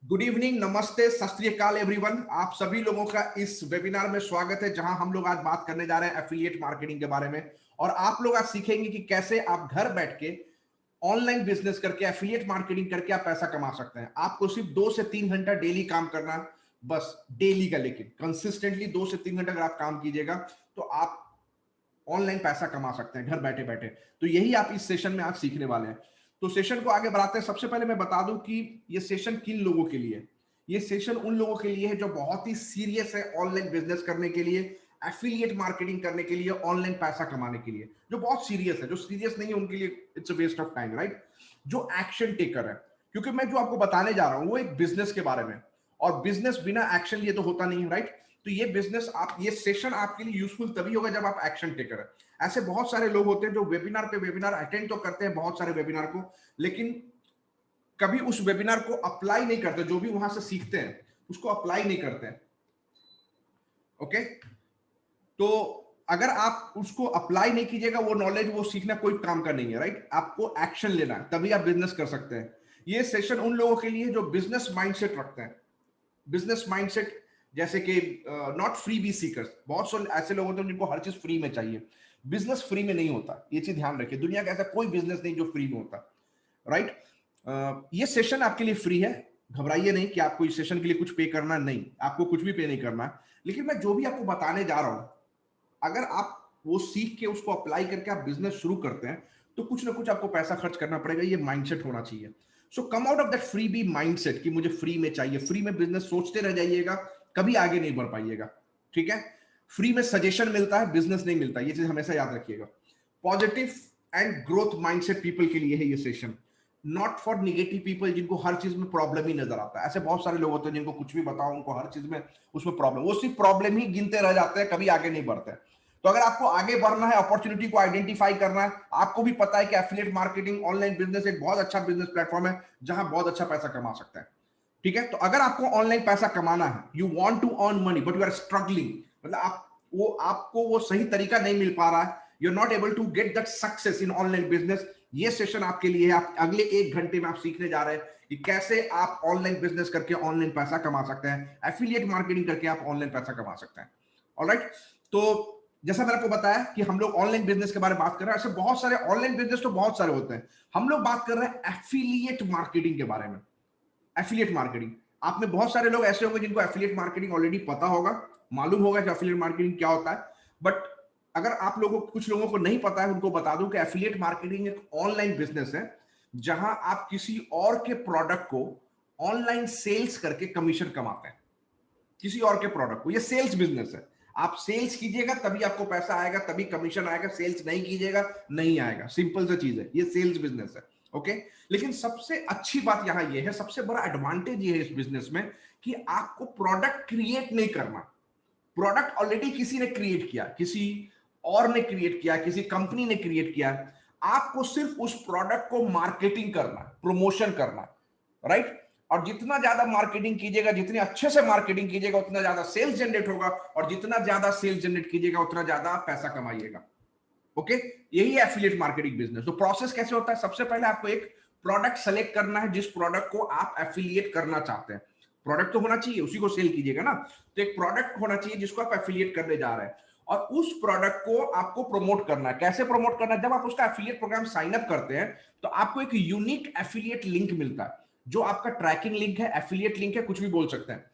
Good evening, नमस्ते, सत श्री अकाल एवरीवन। आप सभी लोगों का इस वेबिनार में स्वागत है, जहां हम लोग आज बात करने जा रहे हैं एफिलिएट मार्केटिंग के बारे में। और आप लोग आज सीखेंगे कि कैसे आप घर बैठ के ऑनलाइन बिजनेस करके, एफिलिएट मार्केटिंग करके आप पैसा कमा सकते हैं। आपको सिर्फ 2 से 3 घंटा डेली काम करना, बस डेली का, लेकिन कंसिस्टेंटली 2 से 3 घंटा अगर आप काम कीजिएगा तो आप ऑनलाइन पैसा कमा सकते हैं घर बैठे बैठे। तो यही आप इस सेशन में आज सीखने वाले हैं। तो सेशन को आगे बढ़ाते हैं। सबसे पहले मैं बता दूं कि ये सेशन किन लोगों के लिए है। ये सेशन उन लोगों के लिए है जो बहुत ही सीरियस है ऑनलाइन बिजनेस करने के लिए, एफिलिएट मार्केटिंग करने के लिए, ऑनलाइन पैसा कमाने के लिए। जो बहुत सीरियस है, जो सीरियस नहीं है उनके लिए it's a waste of time, right. जो एक्शन टेकर है, क्योंकि मैं जो आपको बताने जा रहा हूं वो एक बिजनेस के बारे में, और बिजनेस बिना एक्शन लिए तो होता नहीं है, राइट। तो ये बिजनेस, आप ये सेशन आपके लिए यूजफुल तभी होगा जब आप एक्शन टेकर है। ऐसे बहुत सारे लोग होते हैं जो वेबिनार पे वेबिनार अटेंड तो करते हैं, बहुत सारे वेबिनार को, लेकिन कभी उस वेबिनार को अप्लाई नहीं करते। जो भी वहां से सीखते हैं उसको अप्लाई नहीं करते हैं। ओके, तो अगर आप उसको अप्लाई नहीं कीजिएगा, वो नॉलेज, वो सीखना कोई काम का नहीं है, राइट। आपको एक्शन लेना है, तभी आप बिजनेस कर सकते हैं। ये सेशन उन लोगों के लिए जो बिजनेस माइंडसेट रखते हैं। बिजनेस माइंडसेट जैसे कि नॉट फ्री बी सीकर्स। बहुत से ऐसे लोग होते हैं जिनको हर चीज फ्री में चाहिए। बिजनेस फ्री में नहीं होता, ये चीज ध्यान रखिए। दुनिया का ऐसा कोई बिजनेस नहीं जो फ्री में होता, राइट। ये सेशन आपके लिए फ्री है, घबराइए नहीं कि आपको इस सेशन के लिए कुछ पे करना, नहीं, आपको कुछ भी पे नहीं करना। लेकिन मैं जो भी आपको बताने जा रहा हूं, अगर आप वो सीख के उसको अप्लाई करके आप बिजनेस शुरू करते हैं तो कुछ ना कुछ आपको पैसा खर्च करना पड़ेगा। ये माइंडसेट होना चाहिए। So come out of that freebie mindset कि मुझे फ्री में चाहिए। फ्री में बिजनेस सोचते रह जाइएगा, कभी आगे नहीं बढ़ पाइएगा, ठीक है। फ्री में सजेशन मिलता है, बिजनेस नहीं मिलता, ये चीज हमेशा याद रखिएगा। Positive and growth mindset people के लिए है ये session, not for negative people जिनको हर चीज में प्रॉब्लम ही नजर आता है। ऐसे बहुत सारे लोग होते हैं जिनको कुछ भी बताओ उनको हर चीज में उसमें प्रॉब्लम, वो सिर्फ प्रॉब्लम ही गिनते रह जाते हैं, कभी आगे नहीं बढ़ते। तो अगर आपको आगे बढ़ना है, अपॉर्चुनिटी को आइडेंटिफाई करना है, आपको भी पता है कि एफिलिएट मार्केटिंग, ऑनलाइन बिजनेस एक बहुत अच्छा बिजनेस प्लेटफॉर्म है जहां बहुत अच्छा पैसा कमा सकता है, ठीक है। तो अगर आपको ऑनलाइन पैसा कमाना है, you want to earn money but you are struggling, मतलब आपको वो सही तरीका नहीं मिल पा रहा है, you are not able to get that success in online business, ये सेशन आपके लिए है। आप अगले 1 घंटे में आप सीखने जा रहे हैं कि कैसे आप ऑनलाइन बिजनेस करके ऑनलाइन पैसा कमा सकते हैं, एफिलिएट मार्केटिंग करके आप ऑनलाइन पैसा कमा सकते हैं। ऑलराइट, तो जैसा मैंने आपको बताया कि हम लोग ऑनलाइन बिजनेस के बारे में बात कर रहे हैं। ऐसे बहुत सारे ऑनलाइन बिजनेस तो बहुत सारे होते हैं, हम लोग बात कर रहे हैं एफिलिएट मार्केटिंग के बारे में। एफिलिएट मार्केटिंग, आप में बहुत सारे लोग ऐसे होंगे जिनको एफिलिएट मार्केटिंग ऑलरेडी पता होगा, मालूम होगा कि एफिलिएट मार्केटिंग क्या होता है। बट अगर आप लोगों, कुछ लोगों को नहीं पता है, उनको बता दूं कि एफिलिएट मार्केटिंग एक ऑनलाइन बिजनेस है जहां आप किसी और के प्रोडक्ट को ऑनलाइन सेल्स करके कमीशन कमाते हैं। किसी और के प्रोडक्ट को, ये सेल्स बिजनेस है। आप सेल्स कीजिएगा तभी आपको पैसा आएगा, तभी कमीशन आएगा। सेल्स नहीं कीजिएगा नहीं आएगा, सिंपल सा चीज है, ये सेल्स बिजनेस है। ओके, लेकिन सबसे अच्छी बात यहां ये है, सबसे बड़ा एडवांटेज ये है इस बिजनेस में कि आपको प्रोडक्ट क्रिएट नहीं करना। प्रोडक्ट ऑलरेडी किसी ने क्रिएट किया, किसी और ने क्रिएट किया, किसी कंपनी ने क्रिएट किया। आपको सिर्फ उस प्रोडक्ट को मार्केटिंग करना, प्रमोशन करना, राइट। और जितना ज्यादा मार्केटिंग कीजिएगा, जितने अच्छे से मार्केटिंग कीजिएगा, उतना ज्यादा सेल्स जनरेट होगा, और जितना ज्यादा सेल्स जनरेट कीजिएगा उतना ज्यादा पैसा कमाइएगा। ओके, यही है एफिलिएट मार्केटिंग बिजनेस। तो प्रोसेस कैसे होता है, सबसे पहले आपको एक प्रोडक्ट सेलेक्ट करना है जिस प्रोडक्ट को आप एफिलिएट करना चाहते हैं। प्रोडक्ट तो होना चाहिए, उसी को सेल कीजिएगा ना। तो एक प्रोडक्ट होना चाहिए जिसको आप एफिलिएट करने जा रहे हैं, और उस प्रोडक्ट को आपको प्रमोट करना है। कैसे प्रमोट करना है, जब आप उसका एफिलिएट प्रोग्राम साइन अप करते हैं तो आपको एक यूनिक एफिलिएट लिंक मिलता है, जो आपका ट्रैकिंग लिंक है, एफिलिएट लिंक है, कुछ भी बोल सकते हैं।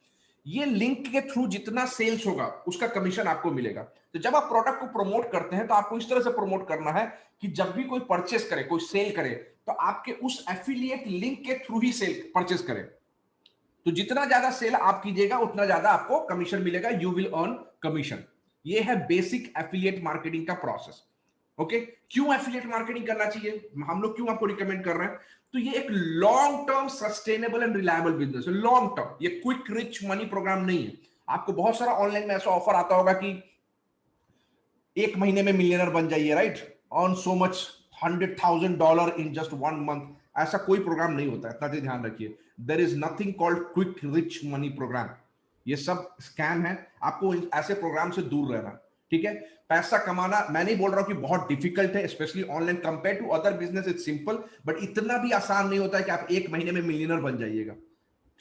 ये लिंक के थ्रू जितना सेल्स होगा उसका कमीशन आपको मिलेगा। तो जब आप प्रोडक्ट को प्रमोट करते हैं तो आपको इस तरह से प्रमोट करना है कि जब भी कोई परचेस करे, कोई सेल करे, तो आपके उस एफिलिएट लिंक के थ्रू ही सेल परचेस करे। तो जितना ज्यादा सेल आप कीजिएगा उतना ज्यादा आपको कमीशन मिलेगा, यू विल अर्न कमीशन। ये है बेसिक एफिलिएट मार्केटिंग का प्रोसेस। ओके, क्यों एफिलिएट मार्केटिंग करना चाहिए, हम लोग क्यों आपको रिकमेंड कर रहे हैं। तो ये एक long term sustainable and reliable business है, लॉन्ग टर्म। ये क्विक रिच मनी प्रोग्राम नहीं है। आपको बहुत सारा ऑनलाइन में ऐसा ऑफर आता होगा कि 1 महीने में मिलियनर बन जाइए, right, earn so much, $100,000 in just 1 month. ऐसा कोई प्रोग्राम नहीं होता है, इतना ध्यान रखिए। There is nothing called quick rich money program, ये सब स्कैम है। आपको ऐसे प्रोग्राम से दूर रहना, ठीक है। पैसा कमाना, मैं नहीं बोल रहा हूं कि बहुत डिफिकल्ट है, especially online, compare to other business it's simple, but इतना भी आसान नहीं होता है कि आप 1 महीने में मिलियनर बन जाइएगा।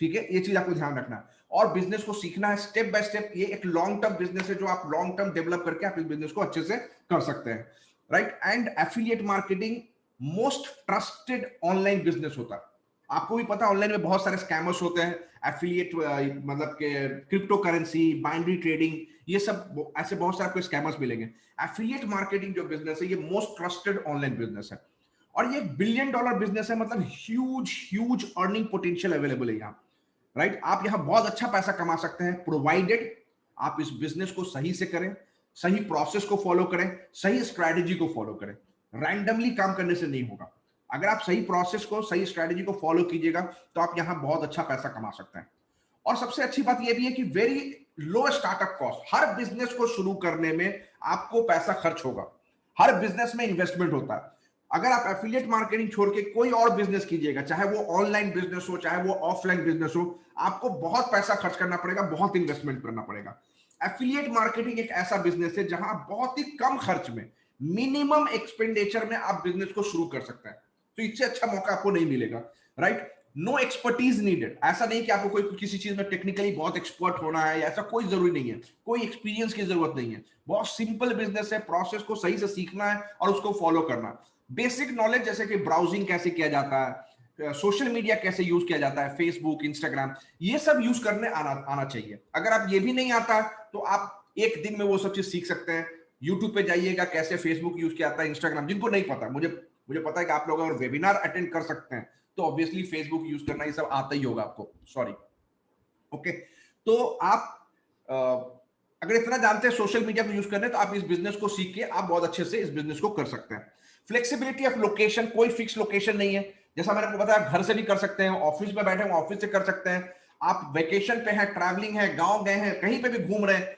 ठीक है, ये चीज आपको ध्यान रखना है। और बिजनेस को सीखना है स्टेप बाय स्टेप। ये एक लॉन्ग टर्म बिजनेस है जो आप लॉन्ग टर्म डेवलप करके आप इस बिजनेस को अच्छे से कर सकते हैं, right. And affiliate marketing most trusted online business होता है। आपको भी पता है ऑनलाइन में बहुत सारे स्कैमर्स होते हैं, एफिलिएट मतलब के क्रिप्टो करेंसी, बाइनरी ट्रेडिंग, ये सब ऐसे बहुत सारे आपको स्कैमर्स मिलेंगे। एफिलिएट मार्केटिंग जो बिजनेस है ये मोस्ट ट्रस्टेड ऑनलाइन बिजनेस है, और ये बिलियन डॉलर बिजनेस है, मतलब huge huge earning potential available है यहाँ, राइट। आप यहां बहुत अच्छा पैसा कमा सकते हैं, प्रोवाइडेड आप इस बिजनेस को सही से करें, सही प्रोसेस को फॉलो करें, सही स्ट्रैटेजी को फॉलो करें। रैंडमली काम करने से नहीं होगा। अगर आप सही प्रोसेस को, सही स्ट्रैटेजी को फॉलो कीजिएगा तो आप यहां बहुत अच्छा पैसा कमा सकते हैं। और सबसे अच्छी बात यह भी है कि वेरी लो स्टार्टअप कॉस्ट। हर बिजनेस को शुरू करने में आपको पैसा खर्च होगा, हर बिजनेस में इन्वेस्टमेंट होता है। अगर आप एफिलिएट मार्केटिंग छोड़ के कोई और बिजनेस कीजिएगा, चाहे वो ऑनलाइन बिजनेस हो, चाहे वो ऑफलाइन बिजनेस हो, आपको बहुत पैसा खर्च करना पड़ेगा, बहुत इन्वेस्टमेंट करना पड़ेगा। एफिलिएट मार्केटिंग एक ऐसा बिजनेस है जहां बहुत ही कम खर्च में, मिनिमम एक्सपेंडिचर में आप बिजनेस को शुरू कर सकते हैं। तो इससे अच्छा मौका आपको नहीं मिलेगा, राइट। No expertise needed. ऐसा नहीं कि आपको कोई किसी चीज में टेक्निकली बहुत एक्सपर्ट होना है, ऐसा कोई जरूरी नहीं है। कोई एक्सपीरियंस की जरूरत नहीं है। बहुत सिंपल बिजनेस है, प्रोसेस को सही से सीखना है और उसको फॉलो करना है। बेसिक नॉलेज जैसे कि ब्राउजिंग कैसे किया जाता है, सोशल मीडिया कैसे यूज किया जाता है, फेसबुक, इंस्टाग्राम, ये सब यूज करने आना चाहिए। अगर आप ये भी नहीं आता तो आप एक दिन में वो सब चीज सीख सकते हैं। यूट्यूब पे जाइएगा कैसे फेसबुक यूज किया जाता है, इंस्टाग्राम, जिनको नहीं पता, मुझे मुझे पता है कि आप लोग अगर वेबिनार अटेंड कर सकते हैं तो ऑब्वियसली फेसबुक यूज करना ये सब आता ही होगा आपको, सॉरी। ओके, तो आप अगर इतना जानते हैं सोशल मीडिया को यूज करने, तो आप इस बिजनेस को सीख के आप बहुत अच्छे से इस बिजनेस को कर सकते हैं। फ्लेक्सिबिलिटी ऑफ लोकेशन, कोई फिक्स लोकेशन नहीं है। जैसा मैंने आपको बताया, घर से भी कर सकते हैं, ऑफिस में बैठे हैं ऑफिस से कर सकते हैं, आप वेकेशन पे हैं, ट्रैवलिंग है, गांव गए हैं, कहीं पे भी घूम रहे हैं,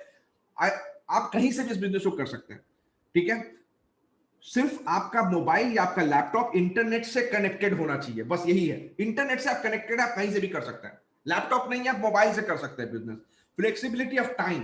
आप कहीं से भी इस बिजनेस को कर सकते हैं, ठीक है। सिर्फ आपका मोबाइल या आपका लैपटॉप इंटरनेट से कनेक्टेड होना चाहिए, बस यही है। इंटरनेट से आप कनेक्टेड, आप कहीं से भी कर सकते हैं। लैपटॉप नहीं है, आप मोबाइल से कर सकते हैं बिजनेस। फ्लेक्सिबिलिटी ऑफ टाइम,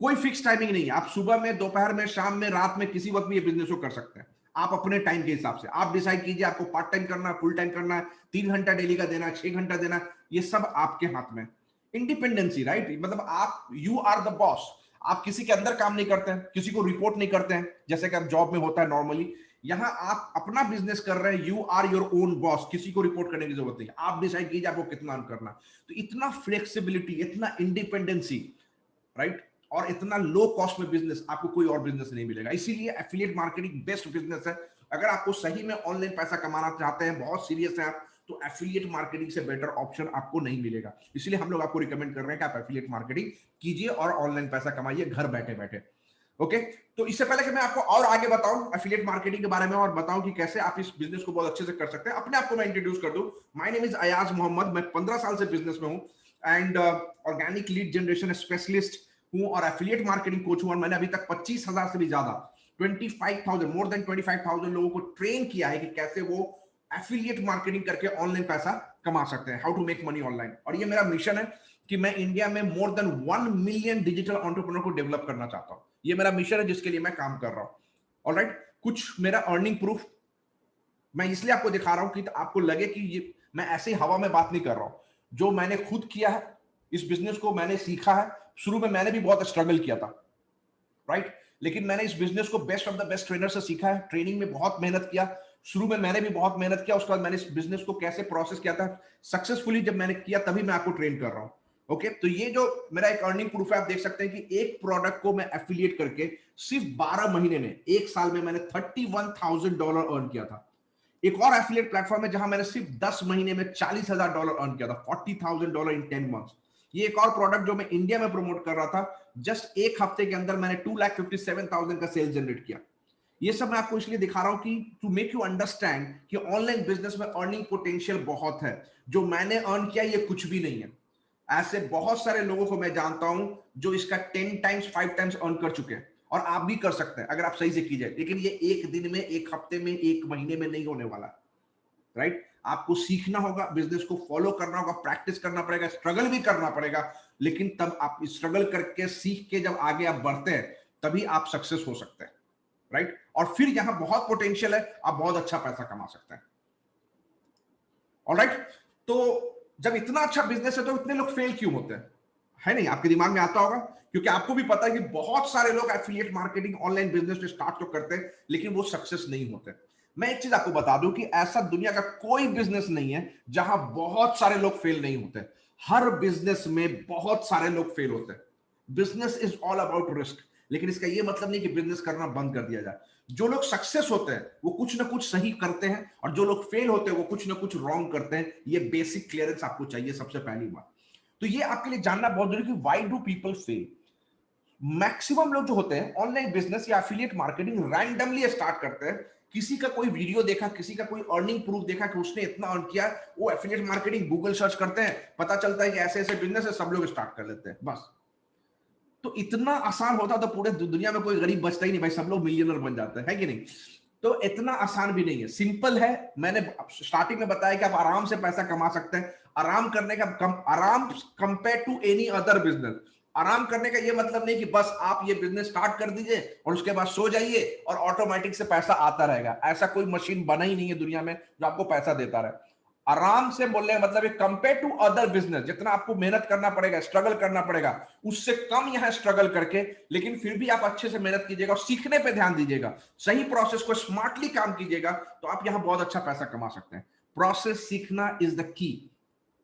कोई फिक्स टाइमिंग नहीं है। आप सुबह में, दोपहर में, शाम में, रात में, किसी वक्त भी ये बिजनेस को कर सकते हैं। आप अपने टाइम के हिसाब से आप डिसाइड कीजिए आपको पार्ट टाइम करना है, फुल टाइम करना है, 3 घंटा डेली का देना है, 6 घंटा देना है, ये सब आपके हाथ में। इंडिपेंडेंसी, राइट, मतलब आप, यू आर द बॉस। आप किसी के अंदर काम नहीं करते हैं, किसी को रिपोर्ट नहीं करते हैं जैसे कि आप जॉब में होता है नॉर्मली। यहां आप अपना बिजनेस कर रहे हैं, you are your own boss, किसी को रिपोर्ट करने की जरूरत नहीं। आप डिसाइड कीजिए आपको कितना अर्न करना। तो इतना फ्लेक्सिबिलिटी, इतना इंडिपेंडेंसी, राइट, और इतना लो कॉस्ट में बिजनेस आपको कोई और बिजनेस नहीं मिलेगा। इसीलिए एफिलिएट मार्केटिंग बेस्ट बिजनेस है। अगर आपको सही में ऑनलाइन पैसा कमाना चाहते हैं, बहुत सीरियस है आप, तो एफिलिएट मार्केटिंग से बेटर ऑप्शन आपको नहीं मिलेगा। इसलिए हम लोग आपको रिकमेंड कर रहे हैं कि आप एफिलिएट मार्केटिंग कीजिए और ऑनलाइन पैसा कमाइए घर बैठे बैठे। ओके, तो इससे पहले कि मैं आपको और आगे बताऊं एफिलिएट मार्केटिंग के बारे में और बताऊं कि कैसे आप इस बिजनेस को बहुत अच्छे से कर सकते हैं, अपने आप को मैं इंट्रोड्यूस कर दूं। My name is Ayaz Mohammad, मैं 15 साल से बिजनेस में हूं and organic lead generation specialist हूं और एफिलिएट मार्केटिंग कोच हूं। और मैंने अभी तक 25,000 से भी ज्यादा, 25,000, मोर देन 25,000 लोगों को ट्रेन किया है कि कैसे वो एफिलिएट मार्केटिंग करके ऑनलाइन पैसा कमा सकते हैं, how to make money online. और ये मेरा मिशन है कि मैं इंडिया में more than 1 million digital entrepreneur को डेवलप करना चाहता हूं। ये मेरा मिशन है जिसके लिए मैं काम कर रहा हूं। ऑलराइट, कुछ मेरा अर्निंग प्रूफ मैं इसलिए आपको दिखा रहा हूं कि आपको लगे कि ये मैं ऐसे ही हवा में बात नहीं कर रहा हूं। जो मैंने खुद किया है, इस बिजनेस को मैंने सीखा है। शुरू में मैंने भी बहुत स्ट्रगल किया था, राइट, लेकिन मैंने इस बिजनेस को best of the best trainer से सीखा है। ट्रेनिंग में बहुत मेहनत किया, शुरू में मैंने भी बहुत मेहनत किया। उसके बाद मैंने इस बिजनेस को कैसे प्रोसेस किया था सक्सेसफुली, जब मैंने किया तभी मैं आपको ट्रेन कर रहा हूं। ओके, तो ये जो मेरा एक अर्निंग प्रूफ है, आप देख सकते हैं कि एक प्रोडक्ट को मैं एफिलिएट करके सिर्फ 12 महीने में, एक साल में मैंने $31,000 अर्न किया था। एक और एफिलिएट प्लेटफॉर्म है जहां मैंने सिर्फ 10 महीने में $40,000 अर्न किया था, $40,000 इन 10 मंथ्स। ये एक और प्रोडक्ट जो मैं इंडिया में प्रमोट कर रहा था, जस्ट एक हफ्ते के अंदर मैंने 2,57,000 का सेल जनरेट किया। ये सब मैं आपको इसलिए दिखा रहा हूं कि टू मेक यू अंडरस्टैंड कि ऑनलाइन बिजनेस में अर्निंग पोटेंशियल बहुत है। जो मैंने अर्न किया ये कुछ भी नहीं है। ऐसे बहुत सारे लोगों को मैं जानता हूं जो इसका 10 टाइम्स 5 टाइम्स अर्न कर चुके हैं, और आप भी कर सकते हैं अगर आप सही से कीजिए। लेकिन ये एक दिन में, एक हफ्ते में, एक महीने में नहीं होने वाला, राइट। आपको सीखना होगा, बिजनेस को फॉलो करना होगा, प्रैक्टिस करना पड़ेगा, स्ट्रगल भी करना पड़ेगा। लेकिन तब आप स्ट्रगल करके, सीख के जब आगे आप बढ़ते हैं, तभी आप सक्सेस हो सकते हैं, राइट। और फिर यहां बहुत पोटेंशियल है, आप बहुत अच्छा पैसा कमा सकते हैं। ऑलराइट, तो जब इतना अच्छा बिजनेस है तो इतने लोग फेल क्यों होते हैं? है नहीं, आपके दिमाग में आता होगा, क्योंकि आपको भी पता है कि बहुत सारे लोग एफिलिएट मार्केटिंग ऑनलाइन बिजनेस में स्टार्ट तो करते हैं लेकिन वो सक्सेस नहीं होते। मैं एक चीज आपको बता दूं कि ऐसा दुनिया का कोई बिजनेस नहीं है जहां बहुत सारे लोग फेल नहीं होते। हर बिजनेस में बहुत सारे लोग फेल होते हैं। Business is all about risk, लेकिन इसका यह मतलब नहीं कि बिजनेस करना बंद कर दिया जाए। जो लोग सक्सेस होते हैं वो कुछ ना कुछ सही करते हैं, और जो लोग फेल होते हैं वो कुछ ना कुछ रॉन्ग करते हैं। ये बेसिक क्लियरेंस आपको चाहिए सबसे पहली बात। तो ये आपके लिए जानना बहुत जरूरी कि why do people fail. Maximum लोग जो होते हैं ऑनलाइन बिजनेस या एफिलिएट मार्केटिंग रैंडमली स्टार्ट करते हैं। किसी का कोई वीडियो देखा, किसी का कोई अर्निंग प्रूफ देखा कि उसने इतना अर्न किया, वो एफिलिएट मार्केटिंग गूगल सर्च करते हैं, पता चलता है कि ऐसे ऐसे बिजनेस है, सब लोग स्टार्ट कर लेते हैं बस। तो इतना आसान होता तो पूरे दुनिया में कोई गरीब बचता ही नहीं भाई, सब लोग मिलियनर बन जाते हैं, है कि नहीं? तो इतना आसान भी नहीं है, सिंपल है। मैंने स्टार्टिंग में बताया कि आप आराम से पैसा कमा सकते हैं। आराम करने का आराम compare to any other business. आराम करने का ये मतलब नहीं कि बस आप ये बिजनेस स्टार्ट कर दीजिए और उसके बाद सो जाइए और ऑटोमेटिक से पैसा आता रहेगा। ऐसा कोई मशीन बना ही नहीं है दुनिया में जो आपको पैसा देता रहे। आराम से बोलने का मतलब कंपेयर टू अदर बिजनेस, जितना आपको मेहनत करना पड़ेगा, स्ट्रगल करना पड़ेगा, उससे कम यहां स्ट्रगल करके, लेकिन फिर भी आप अच्छे से मेहनत कीजिएगा और सीखने पे ध्यान दीजिएगा, सही प्रोसेस को स्मार्टली काम कीजिएगा, तो आप यहां बहुत अच्छा पैसा कमा सकते हैं। प्रोसेस सीखना इज द की।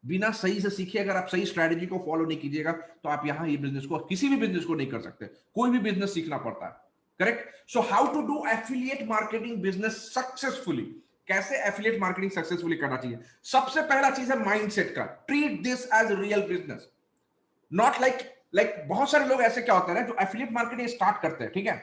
बिना सही से सीखे अगर आप सही स्ट्रेटेजी को फॉलो नहीं कीजिएगा तो आप यहां ये बिजनेस को, किसी भी बिजनेस को नहीं कर सकते। कोई भी बिजनेस सीखना पड़ता है। Correct. So how to do affiliate marketing business successfully. कैसे एफिलिएट मार्केटिंग सक्सेसफुली करना चाहिए? सबसे पहला चीज है माइंडसेट का। Treat this as real business, not like बहुत सारे लोग ऐसे क्या होता है ना, जो एफिलिएट मार्केटिंग स्टार्ट करते हैं, ठीक है,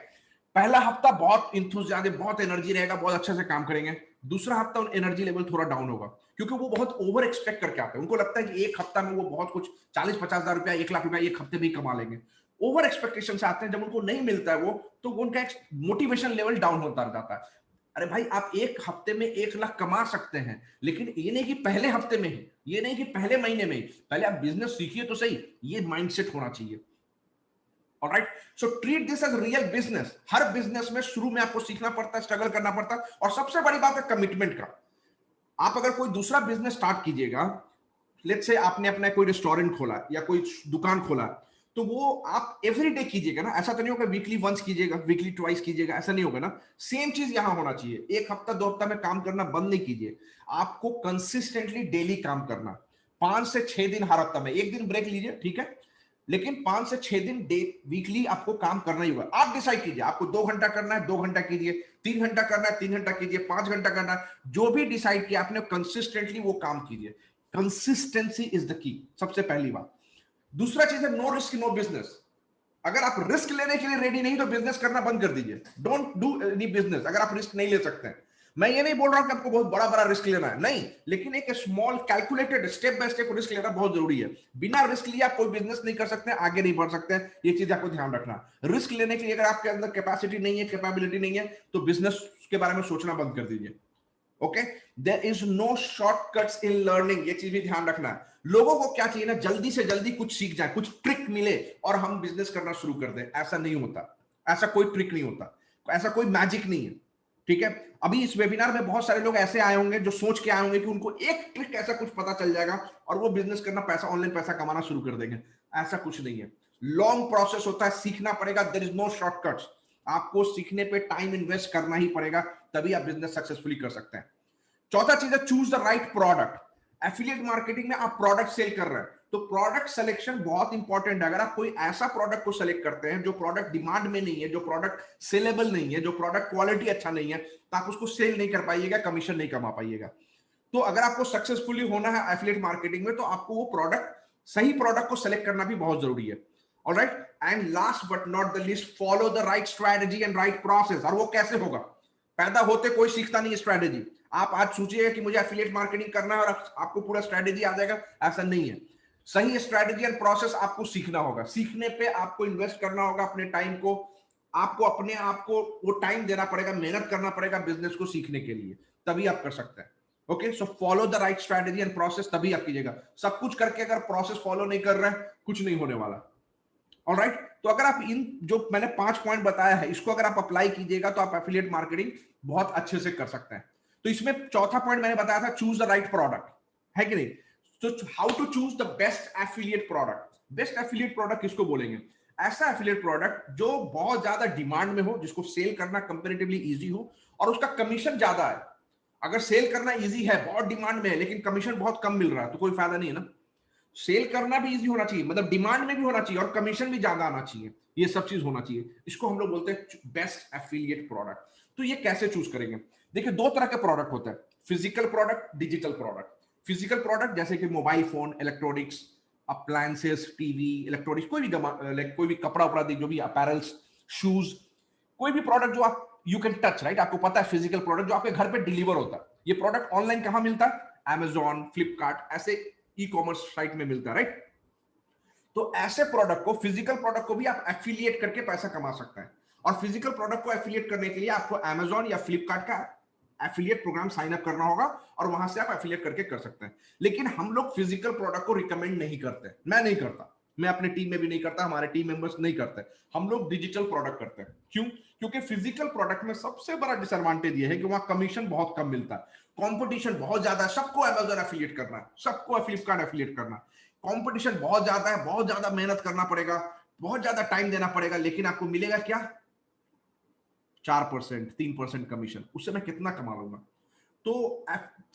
पहला हफ्ता बहुत इंथुसियाज्म, बहुत एनर्जी रहेगा, बहुत अच्छे से काम करेंगे। दूसरा हफ्ता एनर्जी लेवल थोड़ा डाउन होगा, क्योंकि वो बहुत ओवर एक्सपेक्ट करके आते हैं। उनको लगता है कि एक हफ्ता में वो बहुत कुछ 40-50 हजार रुपया, 1 लाख रुपया एक हफ्ते में ही कमा लेंगे। ओवर एक्सपेक्टेशन से आते हैं, जब उनको नहीं मिलता है वो, तो उनका मोटिवेशन लेवल डाउन होता जाता है। अरे भाई, आप एक हफ्ते में 1 लाख कमा सकते हैं, लेकिन ये नहीं कि पहले हफ्ते में ही, ये नहीं कि पहले महीने में ही। पहले आप बिजनेस सीखिए तो सही, ये माइंडसेट होना चाहिए। Alright, so treat this as real business. हर बिजनेस में शुरू में आपको सीखना पड़ता है, स्ट्रगल करना पड़ता है, और सबसे बड़ी बात है कमिटमेंट का। आप अगर कोई दूसरा बिजनेस स्टार्ट कीजिएगा, लेट्स से आपने अपना कोई रेस्टोरेंट खोला या कोई दुकान खोला, तो वो आप एवरी डे कीजिएगा ना, ऐसा तो नहीं होगा वीकली वंस कीजिएगा, वीकली ट्वाइस कीजिएगा, ऐसा नहीं होगा ना। सेम चीज यहां होना चाहिए। एक हफ्ता 2 हफ्ता में काम करना बंद नहीं कीजिए, आपको कंसिस्टेंटली डेली काम करना। 5 से 6 दिन हर हफ्ता में, एक दिन ब्रेक लीजिए, ठीक है, लेकिन 5 से 6 दिन डे वीकली आपको काम करना ही होगा। आप डिसाइड कीजिए, आपको 2 घंटा करना है 2 घंटा कीजिए, 3 घंटा करना है 3 घंटा कीजिए, 5 घंटा करना है, जो भी डिसाइड किया आपने, कंसिस्टेंटली वो काम कीजिए। कंसिस्टेंसी इज द की, सबसे पहली बात। दूसरा चीज है नो रिस्क नो बिजनेस। अगर आप रिस्क लेने के लिए रेडी नहीं तो बिजनेस करना बंद कर दीजिए। डोंट डू एनी बिजनेस अगर आप रिस्क नहीं ले सकते हैं। मैं ये नहीं बोल रहा हूं कि आपको बहुत बड़ा बड़ा रिस्क लेना है, नहीं, लेकिन एक small calculated step by step risk लेना बहुत जरूरी है। बिना रिस्क लिए आप कोई बिजनेस नहीं कर सकते, आगे नहीं बढ़ सकते हैं। ये चीज आपको ध्यान रखना। रिस्क लेने के लिए अगर आपके अंदर कैपेसिटी नहीं है, कैपेबिलिटी नहीं है, तो बिजनेस के बारे में सोचना बंद कर दीजिए। Okay, there is no shortcuts in learning, ये चीज भी ध्यान रखना है। लोगों को क्या चाहिए ना, जल्दी से जल्दी कुछ सीख जाए, कुछ ट्रिक मिले और हम बिजनेस करना शुरू कर दें। ऐसा नहीं होता, ऐसा कोई ट्रिक नहीं होता, ऐसा कोई मैजिक नहीं है, ठीक है। अभी इस वेबिनार में बहुत सारे लोग ऐसे आए होंगे जो सोच के आए होंगे कि उनको एक ट्रिक ऐसा कुछ पता चल जाएगा और वो बिजनेस करना, पैसा, ऑनलाइन पैसा कमाना शुरू कर देंगे। ऐसा कुछ नहीं है। लॉन्ग प्रोसेस होता है, सीखना पड़ेगा। There is no shortcuts. आपको सीखने पे टाइम इन्वेस्ट करना ही पड़ेगा, तभी आप बिजनेस सक्सेसफुली कर सकते हैं। चौथा चीज है choose the right product. Affiliate marketing में आप प्रोडक्ट सेल कर रहे हैं, तो प्रोडक्ट सिलेक्शन बहुत इंपॉर्टेंट है। अगर आप कोई ऐसा प्रोडक्ट को सेलेक्ट करते हैं जो प्रोडक्ट डिमांड में नहीं है, जो प्रोडक्ट सेलेबल नहीं है, जो प्रोडक्ट क्वालिटी अच्छा नहीं है, तो आप उसको सेल नहीं कर पाइएगा, कमीशन नहीं कमा पाइएगा। तो अगर आपको सक्सेसफुली होना है एफिलिएट मार्केटिंग में, तो आपको वो प्रोडक्ट, सही प्रोडक्ट को सेलेक्ट करना भी बहुत जरूरी है। Alright, and last but not the least, follow the right strategy and right process. और वो कैसे होगा? पैदा होते कोई सीखता नहीं स्ट्रेटेजी। आप आज सोचिएगा कि मुझे एफिलिएट मार्केटिंग करना है और आपको पूरा स्ट्रेटेजी आ जाएगा, ऐसा नहीं है। सही स्ट्रेटेजी एंड प्रोसेस आपको सीखना होगा। सीखने पे आपको इन्वेस्ट करना होगा अपने टाइम को, आपको अपने आप को वो टाइम देना पड़ेगा, मेहनत करना पड़ेगा बिजनेस को सीखने के लिए, तभी आप कर सकते हैं। Okay, so follow the right strategy and process, तभी आप कीजिएगा। सब कुछ करके अगर प्रोसेस फॉलो नहीं कर रहे हैं, कुछ नहीं होने वाला। ऑलराइट, तो अगर आप इन जो मैंने 5 पॉइंट बताया है, इसको अगर आप अप्लाई कीजिएगा तो आप एफिलिएट मार्केटिंग बहुत अच्छे से कर सकते हैं। तो इसमें चौथा पॉइंट मैंने बताया था, चूज द राइट प्रोडक्ट, है कि नहीं? तो how to choose the best affiliate product. Best affiliate product किसको बोलेंगे? ऐसा एफिलिएट प्रोडक्ट जो बहुत ज्यादा डिमांड में हो, जिसको सेल करना कंपैरेटिवली इजी हो और उसका कमीशन ज्यादा है। अगर सेल करना इजी है, बहुत डिमांड में है, लेकिन कमीशन बहुत कम मिल रहा है, तो कोई फायदा नहीं है ना। सेल करना भी इजी होना चाहिए, मतलब डिमांड में भी होना चाहिए और कमीशन भी ज्यादा आना चाहिए, ये सब चीज होना चाहिए। इसको हम लोग बोलते हैं बेस्ट एफिलिएट प्रोडक्ट। तो ये कैसे चूज करेंगे? देखिए, दो तरह के प्रोडक्ट होते हैं, physical product, digital product. Physical product जैसे कि mobile phone, electronics, appliances, TV, electronics, कोई भी लाइक कोई भी कपड़ा उपड़ा, जो भी अपैरल्स, शूज, कोई भी प्रोडक्ट जो आप यू कैन टच, राइट? आपको पता है फिजिकल प्रोडक्ट जो आपके घर पे डिलीवर होता है। ये प्रोडक्ट ऑनलाइन कहां मिलता है? Amazon, फ्लिपकार्ट, ऐसे ई कॉमर्स साइट में मिलता है, राइट? तो ऐसे प्रोडक्ट को, फिजिकल प्रोडक्ट को भी आप एफिलिएट करके पैसा कमा सकते हैं। और फिजिकल प्रोडक्ट को एफिलिएट करने के लिए आपको Amazon या फ्लिपकार्ट का एफिलिएट प्रोग्राम साइन अप करना होगा और वहां से आप एफिलिएट करके कर सकते हैं। लेकिन हम लोग फिजिकल प्रोडक्ट को रिकमेंड नहीं करते, मैं नहीं करता, मैं अपने टीम में भी नहीं करता, हमारे टीम मेंबर्स नहीं करते। हम लोग डिजिटल प्रोडक्ट करते हैं। क्यों? क्योंकि फिजिकल प्रोडक्ट में सबसे बड़ा डिसएडवांटेज ये है कि वहां कमीशन बहुत कम मिलता है, कंपटीशन बहुत ज्यादा है, सबको Amazon एफिलिएट करना है, सबको फ्लिपकार्ट एफिलिएट करना है, कंपटीशन बहुत ज्यादा है, बहुत ज्यादा मेहनत करना पड़ेगा, बहुत ज्यादा टाइम देना पड़ेगा, लेकिन आपको मिलेगा क्या? 4%, 3% कमीशन। उससे मैं कितना कमा लूंगा? तो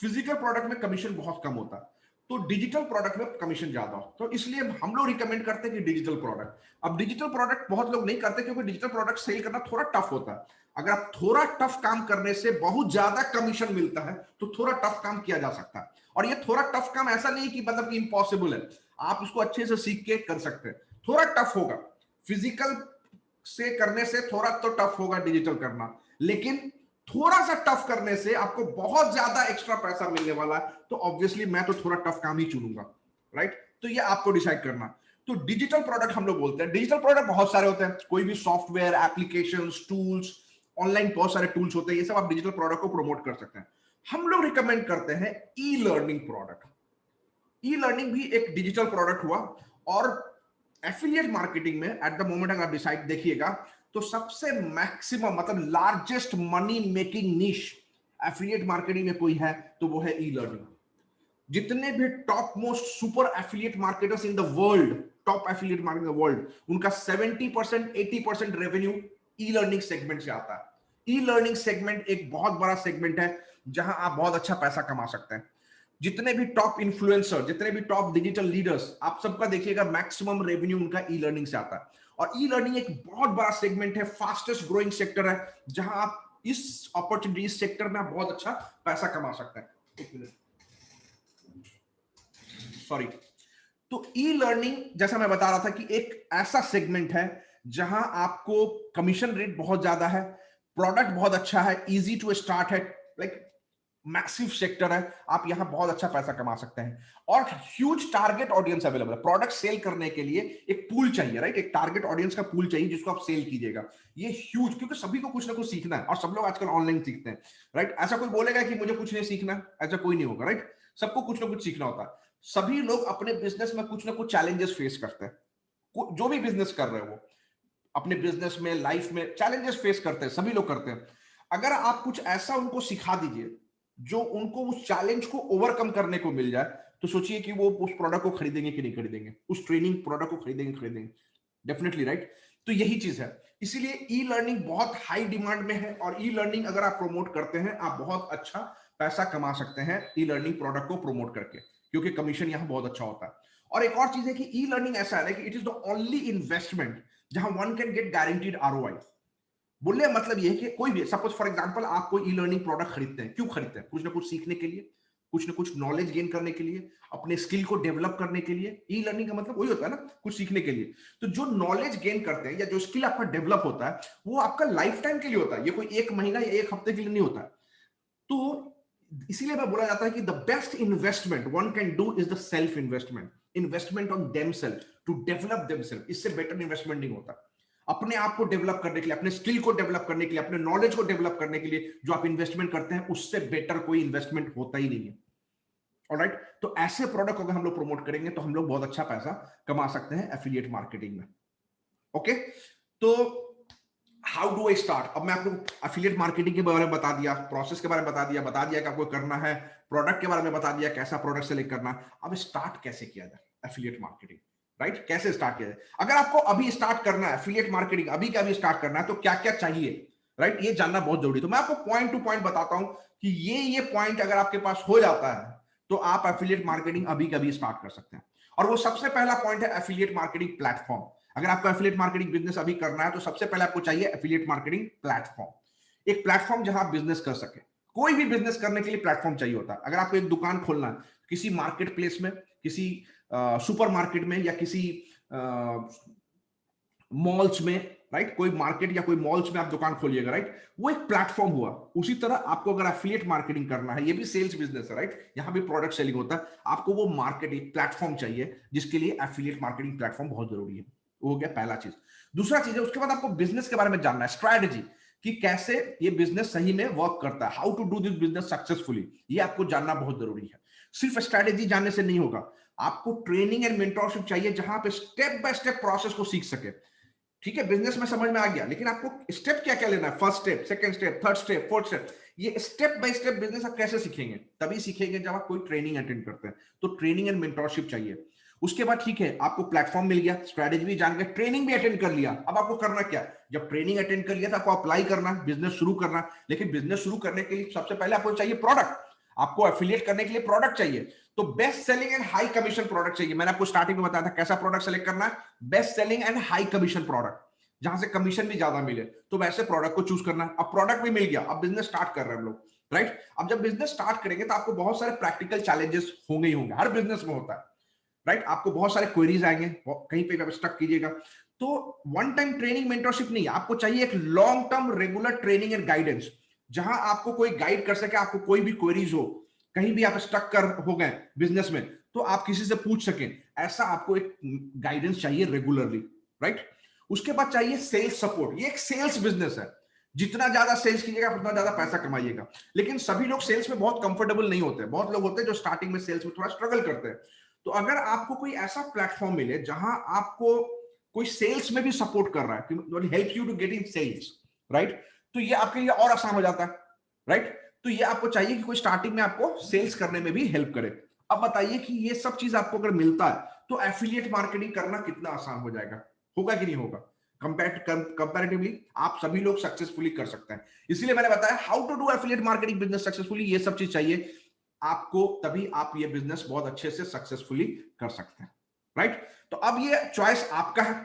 फिजिकल प्रोडक्ट में कमीशन बहुत कम होता है, तो डिजिटल प्रोडक्ट में कमीशन ज्यादा हो, तो इसलिए हम लोग रिकमेंड करते हैं कि डिजिटल प्रोडक्ट। अब डिजिटल प्रोडक्ट बहुत लोग नहीं करते क्योंकि डिजिटल प्रोडक्ट सेल करना थोड़ा टफ होता है। अगर आप थोड़ा टफ काम करने से बहुत ज्यादा कमीशन मिलता है, तो थोड़ा टफ काम किया जा सकता है। और ये थोड़ा टफ काम ऐसा नहीं कि मतलब कि इम्पॉसिबल है, आप इसको अच्छे से सीख के कर सकते हैं। थोड़ा टफ होगा, फिजिकल से करने से थोड़ा तो टफ होगा डिजिटल करना, लेकिन थोड़ा सा टफ करने से आपको बहुत ज्यादा एक्स्ट्रा पैसा मिलने वाला है। तो ऑब्वियसली मैं तो थोड़ा टफ काम ही चुनूंगा, राइट? तो ये आपको डिसाइड करना। तो डिजिटल प्रोडक्ट हम लोग बोलते हैं, डिजिटल प्रोडक्ट बहुत सारे होते हैं, कोई भी सॉफ्टवेयर, एप्लीकेशंस, टूल्स, ऑनलाइन बहुत सारे टूल्स होते हैं, ये सब आप डिजिटल प्रोडक्ट को प्रमोट कर सकते हैं। हम लोग रिकमेंड करते हैं e learning product. E learning भी एक डिजिटल प्रोडक्ट हुआ। और एफिलिएट मार्केटिंग में एट द मोमेंट अगर आप डिसाइड देखिएगा, तो सबसे मैक्सिमम मतलब लार्जेस्ट मनी मेकिंग निश एफिलिएट मार्केटिंग में कोई है तो वो है ई लर्निंग। जितने भी top most super affiliate marketers in the world, top affiliate marketer in the world, उनका 70% 80% रेवेन्यू ई लर्निंग सेगमेंट से आता है। ई लर्निंग सेगमेंट एक बहुत बड़ा सेगमेंट है जहां आप बहुत अच्छा पैसा कमा सकते हैं। जितने भी टॉप इन्फ्लुएंसर, जितने भी टॉप डिजिटल लीडर्स, आप सबका देखिएगा मैक्सिमम रेवेन्यू उनका ई लर्निंग से आता है। और ई लर्निंग एक बहुत बड़ा सेगमेंट है, फास्टेस्ट ग्रोइंग सेक्टर है, जहां आप इस अपॉर्चुनिटी, इस सेक्टर में आप बहुत अच्छा पैसा कमा सकते हैं। एक मिनट, सॉरी। तो ई लर्निंग, जैसा मैं बता रहा था, कि एक ऐसा सेगमेंट है जहां आपको कमीशन रेट बहुत ज्यादा है, प्रोडक्ट बहुत अच्छा है, इजी टू स्टार्ट है, लाइक मैसिव सेक्टर है, आप यहां बहुत अच्छा पैसा कमा सकते हैं। और ह्यूज टारगेट ऑडियंस अवेलेबल है। प्रोडक्ट सेल करने के लिए एक पूल चाहिए, राइट? एक टारगेट ऑडियंस का पूल चाहिए जिसको आप सेल कीजिएगा। ये ह्यूज, क्योंकि सभी को कुछ ना कुछ सीखना है और सब लोग आजकल ऑनलाइन सीखते हैं, राइट? ऐसा कोई बोलेगा कि मुझे कुछ नहीं सीखना, ऐसा कोई नहीं होगा, राइट? सबको कुछ ना कुछ सीखना होता है। सभी लोग अपने बिजनेस में कुछ ना कुछ चैलेंजेस फेस करते हैं। जो भी बिजनेस कर रहे हो वो अपने बिजनेस में, लाइफ में चैलेंजेस फेस करते हैं, सभी लोग करते हैं। अगर आप कुछ ऐसा उनको सिखा दीजिए जो उनको उस चैलेंज को ओवरकम करने को मिल जाए, तो सोचिए कि वो उस प्रोडक्ट को खरीदेंगे कि नहीं खरीदेंगे, उस ट्रेनिंग प्रोडक्ट को खरीदेंगे डेफिनेटली, राइट? तो यही चीज है। इसीलिए ई लर्निंग बहुत हाई डिमांड में है, और ई लर्निंग अगर आप प्रमोट करते हैं, आप बहुत अच्छा पैसा कमा सकते हैं ई लर्निंग प्रोडक्ट को प्रमोट करके, क्योंकि कमीशन यहां बहुत अच्छा होता है। और एक और चीज है कि ई लर्निंग ऐसा है कि it is the only investment जहां one can get guaranteed ROI. बोलने मतलब ये है कि कोई भी, सपोज फॉर एग्जांपल आप कोई ई लर्निंग प्रोडक्ट खरीदते हैं, क्यों खरीदते हैं? कुछ ना कुछ सीखने के लिए, कुछ ना कुछ नॉलेज गेन करने के लिए, अपने स्किल को डेवलप करने के लिए। ई लर्निंग का मतलब वही होता है ना, कुछ सीखने के लिए। तो जो नॉलेज गेन करते हैं या जो स्किल आपका डेवलप होता है, वो आपका लाइफ टाइम के लिए होता है, ये कोई एक महीना या एक हफ्ते के लिए नहीं होता है। तो इसीलिए मैं बोला जाता है कि the best investment one can do is the self investment, investment on themselves to develop themselves. इससे बेटर इन्वेस्टमेंट नहीं होता। अपने आप को डेवलप करने के लिए, अपने स्किल को डेवलप करने के लिए, अपने नॉलेज को डेवलप करने के लिए जो आप इन्वेस्टमेंट करते हैं, उससे बेटर कोई इन्वेस्टमेंट होता ही नहीं है। ऑलराइट? तो ऐसे प्रोडक्ट अगर हम लोग प्रमोट करेंगे तो हम लोग बहुत अच्छा पैसा कमा सकते हैं एफिलिएट मार्केटिंग में। ओके? तो हाउ डू आई स्टार्ट। अब मैं आपको एफिलिएट मार्केटिंग के बारे में बता दिया, प्रोसेस के बारे में बता दिया कि आपको करना है, प्रोडक्ट के बारे में बता दिया कैसा प्रोडक्ट सेलेक्ट करना। अब स्टार्ट कैसे किया जाए एफिलिएट मार्केटिंग, राइट? कैसे स्टार्ट किया जाए? अगर आपको अभी स्टार्ट करना है एफिलिएट मार्केटिंग, अभी का अभी स्टार्ट करना है, तो क्या क्या चाहिए, राइट? ये जानना बहुत जरूरी। तो मैं आपको पॉइंट टू पॉइंट बताता हूं कि ये पॉइंट अगर आपके पास हो जाता है तो आप एफिलिएट मार्केटिंग अभी कभी स्टार्ट कर सकते हैं। और वो सबसे पहला पॉइंट है एफिलिएट मार्केटिंग प्लेटफॉर्म। अगर आपको एफिलिएट मार्केटिंग बिजनेस अभी करना है तो सबसे पहले आपको चाहिए एफिलिएट मार्केटिंग प्लेटफॉर्म। एक प्लेटफॉर्म जहां आप बिजनेस कर सके। कोई भी बिजनेस करने के लिए प्लेटफॉर्म चाहिए होता है। अगर आपको एक दुकान खोलना है किसी मार्केट प्लेस में, किसी सुपर मार्केट में, या किसी मॉल्स में, राइट? कोई मार्केट या कोई मॉल्स में आप दुकान खोलिएगा, राइट? वो एक प्लेटफॉर्म हुआ। उसी तरह आपको अगर एफिलिएट मार्केटिंग करना है, ये भी सेल्स बिजनेस है, राइट? यहां भी प्रोडक्ट सेलिंग होता है। आपको वो मार्केटिंग प्लेटफॉर्म चाहिए, जिसके लिए एफिलिएट मार्केटिंग प्लेटफॉर्म बहुत जरूरी है। वो हो गया पहला चीज। दूसरा चीज है, उसके बाद आपको बिजनेस के बारे में जानना है, स्ट्रैटेजी, कि कैसे ये बिजनेस सही में वर्क करता है, how to do this business successfully. ये आपको जानना बहुत जरूरी है। सिर्फ स्ट्रैटेजी जानने से नहीं होगा, आपको ट्रेनिंग एंड मेंटरशिप चाहिए, जहां पे स्टेप बाय स्टेप प्रोसेस को सीख सके। ठीक है, बिजनेस में समझ में आ गया, लेकिन आपको स्टेप क्या क्या लेना है, first step, second step, third step, fourth step. ये स्टेप बाय स्टेप बिजनेस आप कैसे सीखेंगे? तभी सीखेंगे जब आप कोई ट्रेनिंग अटेंड करते हैं। तो ट्रेनिंग एंड मेंटरशिप चाहिए। उसके बाद ठीक है, आपको प्लेटफॉर्म मिल गया, स्ट्रेटेजी भी जान गए, ट्रेनिंग भी अटेंड कर लिया। अब आपको करना क्या? जब ट्रेनिंग अटेंड कर लिया तो आपको अप्लाई करना, बिजनेस शुरू करना। लेकिन बिजनेस शुरू करने के लिए सबसे पहले आपको चाहिए प्रोडक्ट। आपको एफिलिएट करने के लिए प्रोडक्ट चाहिए, तो best selling and high commission product चाहिए। मैंने आपको स्टार्टिंग में बताया था कैसा प्रोडक्ट सेलेक्ट करना है, best selling and high commission product, जहां से कमीशन भी ज्यादा मिले। तो वैसे प्रोडक्ट को चूज करना है। अब प्रोडक्ट भी मिल गया, अब बिजनेस स्टार्ट कर रहे हैं हम लोग, राइट? अब जब बिजनेस स्टार्ट करेंगे तो आपको बहुत सारे प्रैक्टिकल चैलेंजेस होंगे ही होंगे, हर बिजनेस में होता है, राइट? आपको बहुत सारे क्वेरीज आएंगे, कहीं पे आप स्टक कीजिएगा। तो वन टाइम ट्रेनिंग मेंटरशिप नहीं, आपको चाहिए एक long term regular training and guidance, जहां आपको कोई गाइड कर सके। आपको कोई भी क्वेरीज हो, कहीं भी आप स्टक कर हो गए बिजनेस में, तो आप किसी से पूछ सकें, ऐसा आपको एक गाइडेंस चाहिए रेगुलरली, राइट? उसके बाद चाहिए सेल्स सपोर्ट। ये एक सेल्स बिजनेस है, जितना ज्यादा सेल्स कीजिएगा उतना ज्यादा पैसा कमाइएगा। लेकिन सभी लोग सेल्स में बहुत कंफर्टेबल नहीं होते। बहुत लोग होते हैं जो स्टार्टिंग में सेल्स में थोड़ा स्ट्रगल करते हैं। तो अगर आपको कोई ऐसा प्लेटफॉर्म मिले जहां आपको कोई सेल्स में भी सपोर्ट कर रहा है, help you to get in sales, right? तो ये आपके लिए और आसान हो जाता है, राइट? तो ये आपको चाहिए कि कोई स्टार्टिंग में आपको सेल्स करने में भी हेल्प करे। अब बताइए कि ये सब चीज आपको अगर मिलता है तो एफिलिएट मार्केटिंग करना कितना आसान हो जाएगा, होगा कि नहीं होगा? कंपैरेटिवली आप सभी लोग सक्सेसफुली कर सकते हैं। इसलिए मैंने बताया how to do affiliate marketing business successfully. ये सब चीज चाहिए आपको, तभी आप ये बिजनेस बहुत अच्छे से सक्सेसफुली कर सकते हैं, राइट? तो अब ये चॉइस आपका है।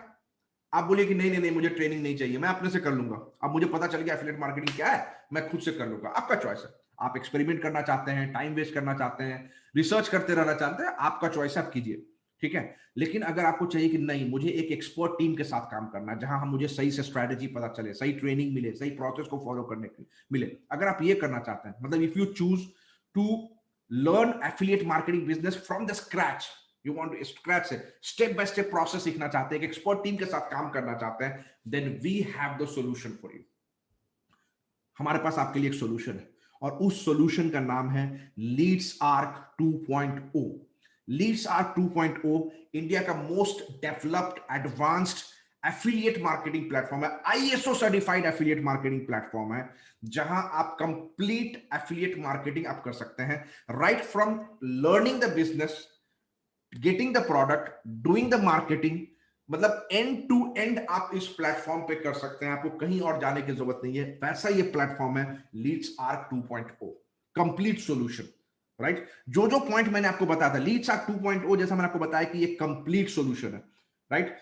आप बोलिए कि नहीं नहीं नहीं, मुझे ट्रेनिंग नहीं चाहिए, मैं अपने से कर लूंगा। अब मुझे पता चल गया एफिलिएट मार्केटिंग क्या है, मैं खुद से कर लूंगा। आपका चॉइस है। आप एक्सपेरिमेंट करना चाहते हैं, टाइम वेस्ट करना चाहते हैं, रिसर्च करते रहना चाहते हैं, आपका चॉइस है, आप कीजिए, ठीक है? लेकिन अगर आपको चाहिए कि नहीं, मुझे एक एक्सपर्ट टीम के साथ काम करना है, जहां हम मुझे सही से स्ट्रैटेजी पता चले, सही ट्रेनिंग मिले, सही प्रोसेस को फॉलो करने के मिले, अगर आप ये करना चाहते हैं, मतलब if you choose to learn affiliate marketing business from the scratch, you want to scratch से स्टेप बाय स्टेप प्रोसेस सीखना चाहते हैं, एक एक्सपर्ट टीम के साथ काम करना चाहते हैं, then we have the solution for you. हमारे पास आपके लिए एक सॉल्यूशन है, और उस सॉल्यूशन का नाम है Leeds arc 2.0। Leeds arc 2.0 India का most developed advanced affiliate marketing platform है, ISO certified affiliate marketing platform है, जहां आप कंप्लीट एफिलिएट मार्केटिंग आप कर सकते हैं, right from learning the business, getting the product, doing the marketing, मतलब एंड टू एंड आप इस प्लेटफॉर्म पे कर सकते हैं। आपको कहीं और जाने की जरूरत नहीं है। वैसा ये प्लेटफॉर्म है Leeds arc 2.0, complete solution, right? जो जो पॉइंट मैंने आपको बताया था लीड्स आर्क 2.0, जैसा मैंने आपको बताया कि ये कंप्लीट सॉल्यूशन है, राइट?